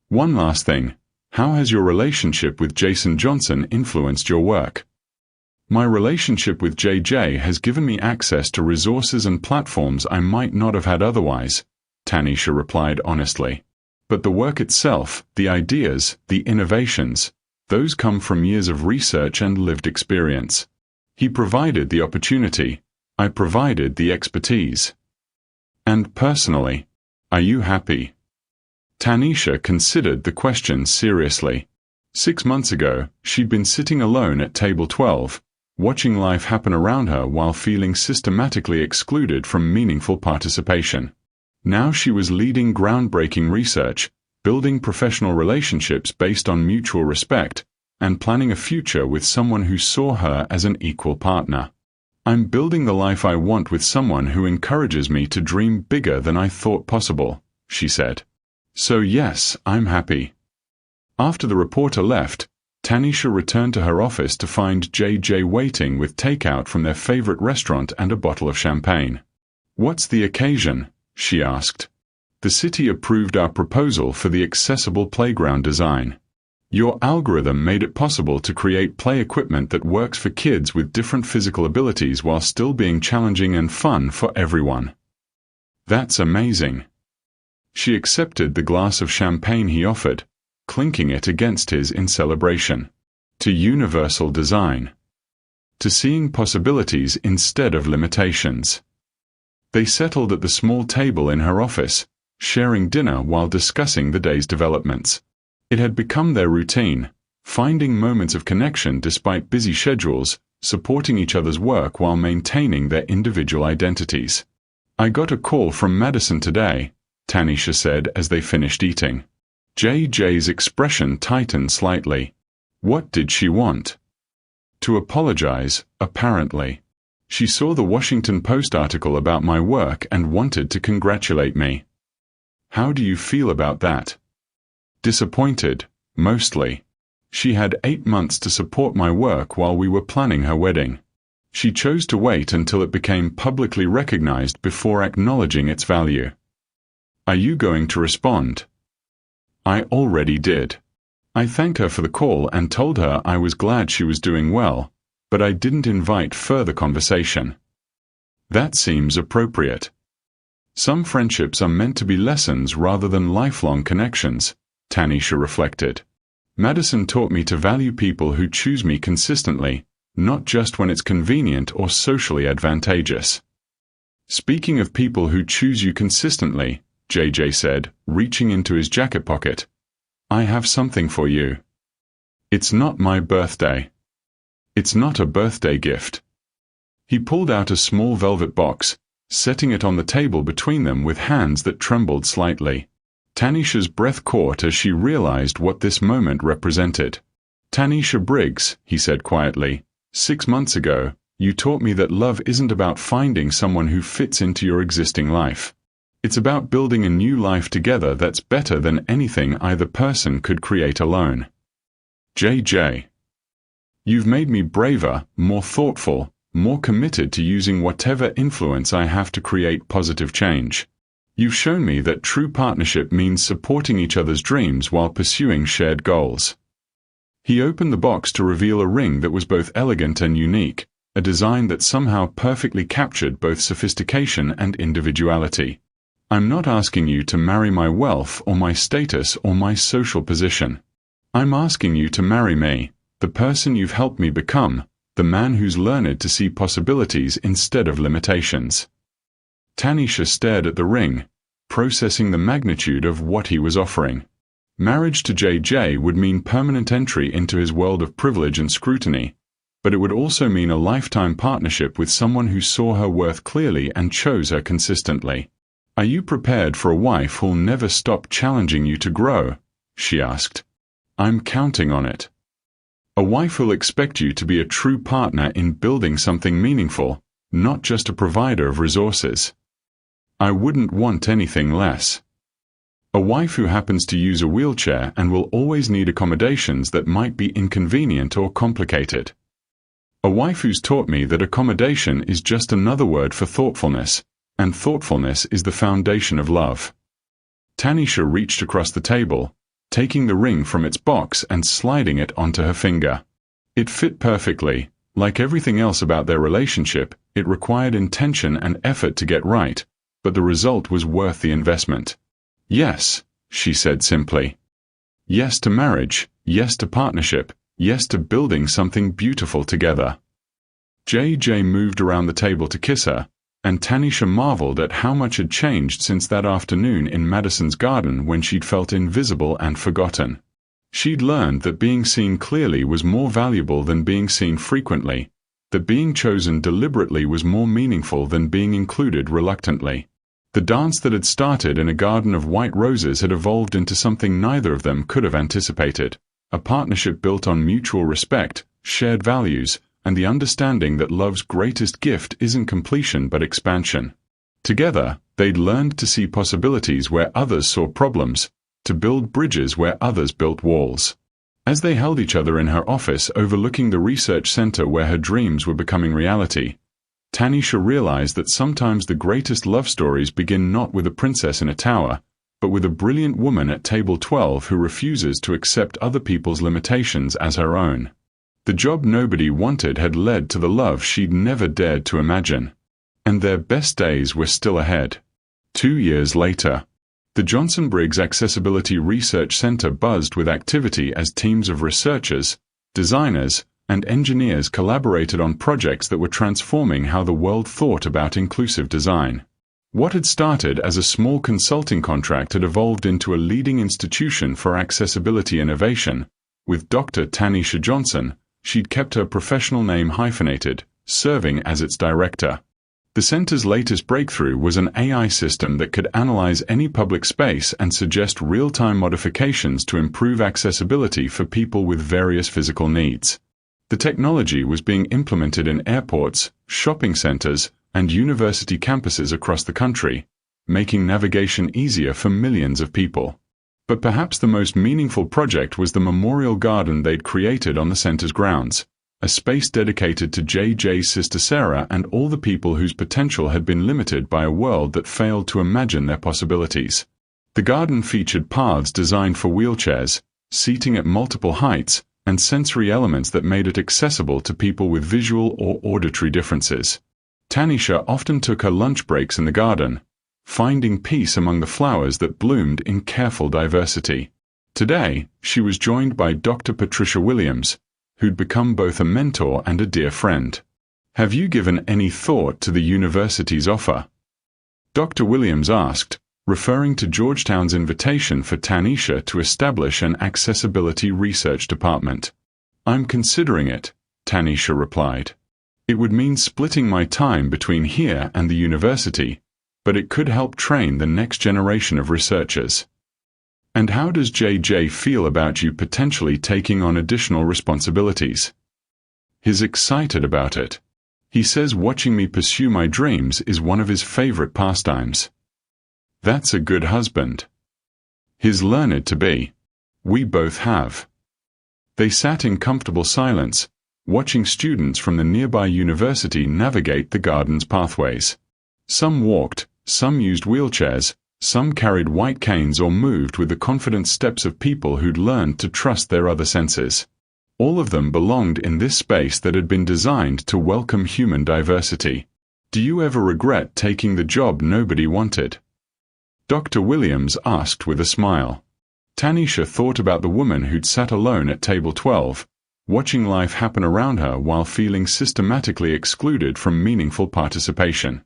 One last thing, how has your relationship with Jason Johnson influenced your work? My relationship with JJ has given me access to resources and platforms I might not have had otherwise, Tanisha replied honestly. But the work itself, the ideas, the innovations, those come from years of research and lived experience. He provided the opportunity. I provided the expertise. And personally, are you happy? Tanisha considered the question seriously. 6 months ago, she'd been sitting alone at table 12, watching life happen around her while feeling systematically excluded from meaningful participation. Now she was leading groundbreaking research, building professional relationships based on mutual respect, and planning a future with someone who saw her as an equal partner. I'm building the life I want with someone who encourages me to dream bigger than I thought possible, she said. So yes, I'm happy. After the reporter left, Tanisha returned to her office to find JJ waiting with takeout from their favorite restaurant and a bottle of champagne. "What's the occasion?" she asked. "The city approved our proposal for the accessible playground design. Your algorithm made it possible to create play equipment that works for kids with different physical abilities while still being challenging and fun for everyone." "That's amazing." She accepted the glass of champagne he offered, clinking it against his in celebration. To universal design. To seeing possibilities instead of limitations. They settled at the small table in her office, sharing dinner while discussing the day's developments. It had become their routine, finding moments of connection despite busy schedules, supporting each other's work while maintaining their individual identities. "I got a call from Madison today," Tanisha said as they finished eating. JJ's expression tightened slightly. What did she want? To apologize, apparently. She saw the Washington Post article about my work and wanted to congratulate me. How do you feel about that? Disappointed, mostly. She had 8 months to support my work while we were planning her wedding. She chose to wait until it became publicly recognized before acknowledging its value. Are you going to respond? I already did. I thanked her for the call and told her I was glad she was doing well, but I didn't invite further conversation. That seems appropriate. Some friendships are meant to be lessons rather than lifelong connections, Tanisha reflected. Madison taught me to value people who choose me consistently, not just when it's convenient or socially advantageous. Speaking of people who choose you consistently, JJ said, reaching into his jacket pocket, I have something for you. It's not my birthday. It's not a birthday gift. He pulled out a small velvet box, setting it on the table between them with hands that trembled slightly. Tanisha's breath caught as she realized what this moment represented. Tanisha Briggs, he said quietly, 6 months ago, you taught me that love isn't about finding someone who fits into your existing life. It's about building a new life together that's better than anything either person could create alone. JJ. You've made me braver, more thoughtful, more committed to using whatever influence I have to create positive change. You've shown me that true partnership means supporting each other's dreams while pursuing shared goals. He opened the box to reveal a ring that was both elegant and unique, a design that somehow perfectly captured both sophistication and individuality. I'm not asking you to marry my wealth or my status or my social position. I'm asking you to marry me, the person you've helped me become, the man who's learned to see possibilities instead of limitations. Tanisha stared at the ring, processing the magnitude of what he was offering. Marriage to JJ would mean permanent entry into his world of privilege and scrutiny, but it would also mean a lifetime partnership with someone who saw her worth clearly and chose her consistently. Are you prepared for a wife who'll never stop challenging you to grow? She asked. I'm counting on it. A wife who'll expect you to be a true partner in building something meaningful, not just a provider of resources. I wouldn't want anything less. A wife who happens to use a wheelchair and will always need accommodations that might be inconvenient or complicated. A wife who's taught me that accommodation is just another word for thoughtfulness, and thoughtfulness is the foundation of love. Tanisha reached across the table, taking the ring from its box and sliding it onto her finger. It fit perfectly. Like everything else about their relationship, it required intention and effort to get right, but the result was worth the investment. Yes, she said simply. Yes to marriage, yes to partnership, yes to building something beautiful together. JJ moved around the table to kiss her, and Tanisha marveled at how much had changed since that afternoon in Madison's garden when she'd felt invisible and forgotten. She'd learned that being seen clearly was more valuable than being seen frequently, that being chosen deliberately was more meaningful than being included reluctantly. The dance that had started in a garden of white roses had evolved into something neither of them could have anticipated, a partnership built on mutual respect, shared values, and the understanding that love's greatest gift isn't completion but expansion. Together, they'd learned to see possibilities where others saw problems, to build bridges where others built walls. As they held each other in her office overlooking the research center where her dreams were becoming reality, Tanisha realized that sometimes the greatest love stories begin not with a princess in a tower, but with a brilliant woman at table 12 who refuses to accept other people's limitations as her own. The job nobody wanted had led to the love she'd never dared to imagine. And their best days were still ahead. 2 years later, the Johnson Briggs Accessibility Research Center buzzed with activity as teams of researchers, designers, and engineers collaborated on projects that were transforming how the world thought about inclusive design. What had started as a small consulting contract had evolved into a leading institution for accessibility innovation. With Dr. Tanisha Johnson, she'd kept her professional name hyphenated, serving as its director. The center's latest breakthrough was an AI system that could analyze any public space and suggest real-time modifications to improve accessibility for people with various physical needs. The technology was being implemented in airports, shopping centers, and university campuses across the country, making navigation easier for millions of people. But perhaps the most meaningful project was the memorial garden they'd created on the center's grounds, a space dedicated to JJ's sister Sarah and all the people whose potential had been limited by a world that failed to imagine their possibilities. The garden featured paths designed for wheelchairs, seating at multiple heights, and sensory elements that made it accessible to people with visual or auditory differences. Tanisha often took her lunch breaks in the garden, finding peace among the flowers that bloomed in careful diversity. Today, she was joined by Dr. Patricia Williams, who'd become both a mentor and a dear friend. "Have you given any thought to the university's offer?" Dr. Williams asked, referring to Georgetown's invitation for Tanisha to establish an accessibility research department. "I'm considering it," Tanisha replied. "It would mean splitting my time between here and the university, but it could help train the next generation of researchers." "And how does JJ feel about you potentially taking on additional responsibilities?" "He's excited about it. He says watching me pursue my dreams is one of his favorite pastimes." "That's a good husband." "He's learned to be. We both have." They sat in comfortable silence, watching students from the nearby university navigate the garden's pathways. Some walked, some used wheelchairs, some carried white canes or moved with the confident steps of people who'd learned to trust their other senses. All of them belonged in this space that had been designed to welcome human diversity. "Do you ever regret taking the job nobody wanted?" Dr. Williams asked with a smile. Tanisha thought about the woman who'd sat alone at table 12, watching life happen around her while feeling systematically excluded from meaningful participation.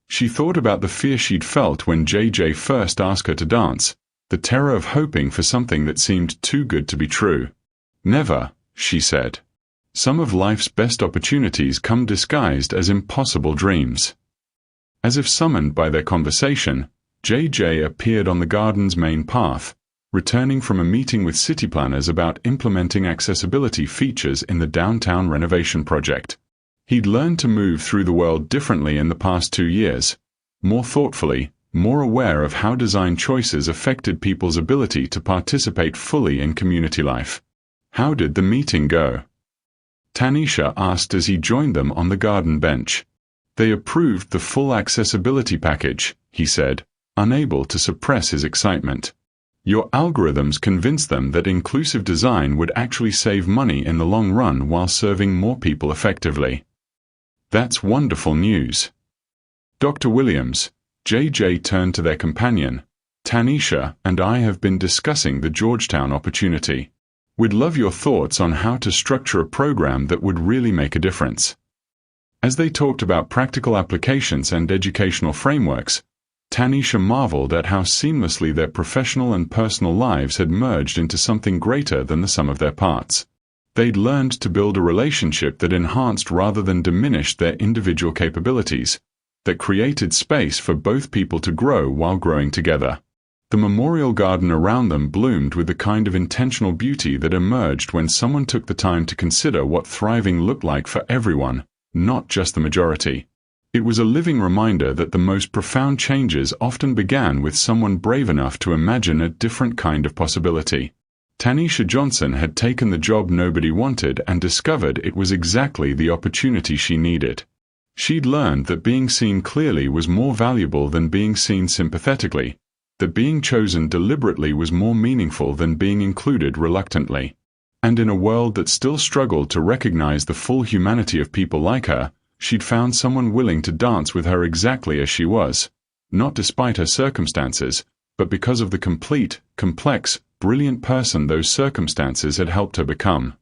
She thought about the fear she'd felt when JJ first asked her to dance, the terror of hoping for something that seemed too good to be true. "Never," she said. "Some of life's best opportunities come disguised as impossible dreams." As if summoned by their conversation, JJ appeared on the garden's main path, returning from a meeting with city planners about implementing accessibility features in the downtown renovation project. He'd learned to move through the world differently in the past 2 years, more thoughtfully, more aware of how design choices affected people's ability to participate fully in community life. "How did the meeting go?" Tanisha asked as he joined them on the garden bench. "They approved the full accessibility package," he said, unable to suppress his excitement. "Your algorithms convinced them that inclusive design would actually save money in the long run while serving more people effectively." "That's wonderful news." "Dr. Williams," JJ turned to their companion, "Tanisha and I have been discussing the Georgetown opportunity. We'd love your thoughts on how to structure a program that would really make a difference." As they talked about practical applications and educational frameworks, Tanisha marveled at how seamlessly their professional and personal lives had merged into something greater than the sum of their parts. They'd learned to build a relationship that enhanced rather than diminished their individual capabilities, that created space for both people to grow while growing together. The memorial garden around them bloomed with the kind of intentional beauty that emerged when someone took the time to consider what thriving looked like for everyone, not just the majority. It was a living reminder that the most profound changes often began with someone brave enough to imagine a different kind of possibility. Tanisha Johnson had taken the job nobody wanted and discovered it was exactly the opportunity she needed. She'd learned that being seen clearly was more valuable than being seen sympathetically, that being chosen deliberately was more meaningful than being included reluctantly. And in a world that still struggled to recognize the full humanity of people like her, she'd found someone willing to dance with her exactly as she was, not despite her circumstances, but because of the complete, complex, brilliant person those circumstances had helped her become.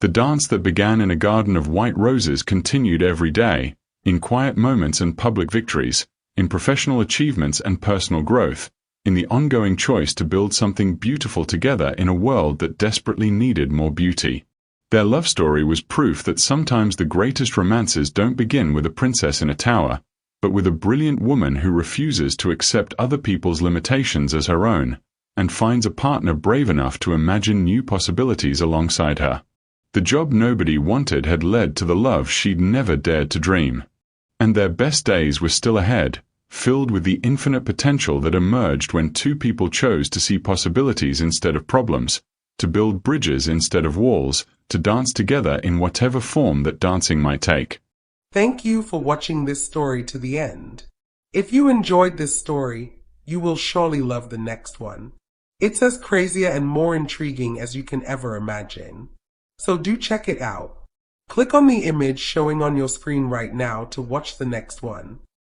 The dance that began in a garden of white roses continued every day, in quiet moments and public victories, in professional achievements and personal growth, in the ongoing choice to build something beautiful together in a world that desperately needed more beauty. Their love story was proof that sometimes the greatest romances don't begin with a princess in a tower, but with a brilliant woman who refuses to accept other people's limitations as her own, and finds a partner brave enough to imagine new possibilities alongside her. The job nobody wanted had led to the love she'd never dared to dream. And their best days were still ahead, filled with the infinite potential that emerged when two people chose to see possibilities instead of problems, to build bridges instead of walls, to dance together in whatever form that dancing might take. Thank you for watching this story to the end. If you enjoyed this story, you will surely love the next one. It's as crazy and more intriguing as you can ever imagine. So do check it out. Click on the image showing on your screen right now to watch the next one.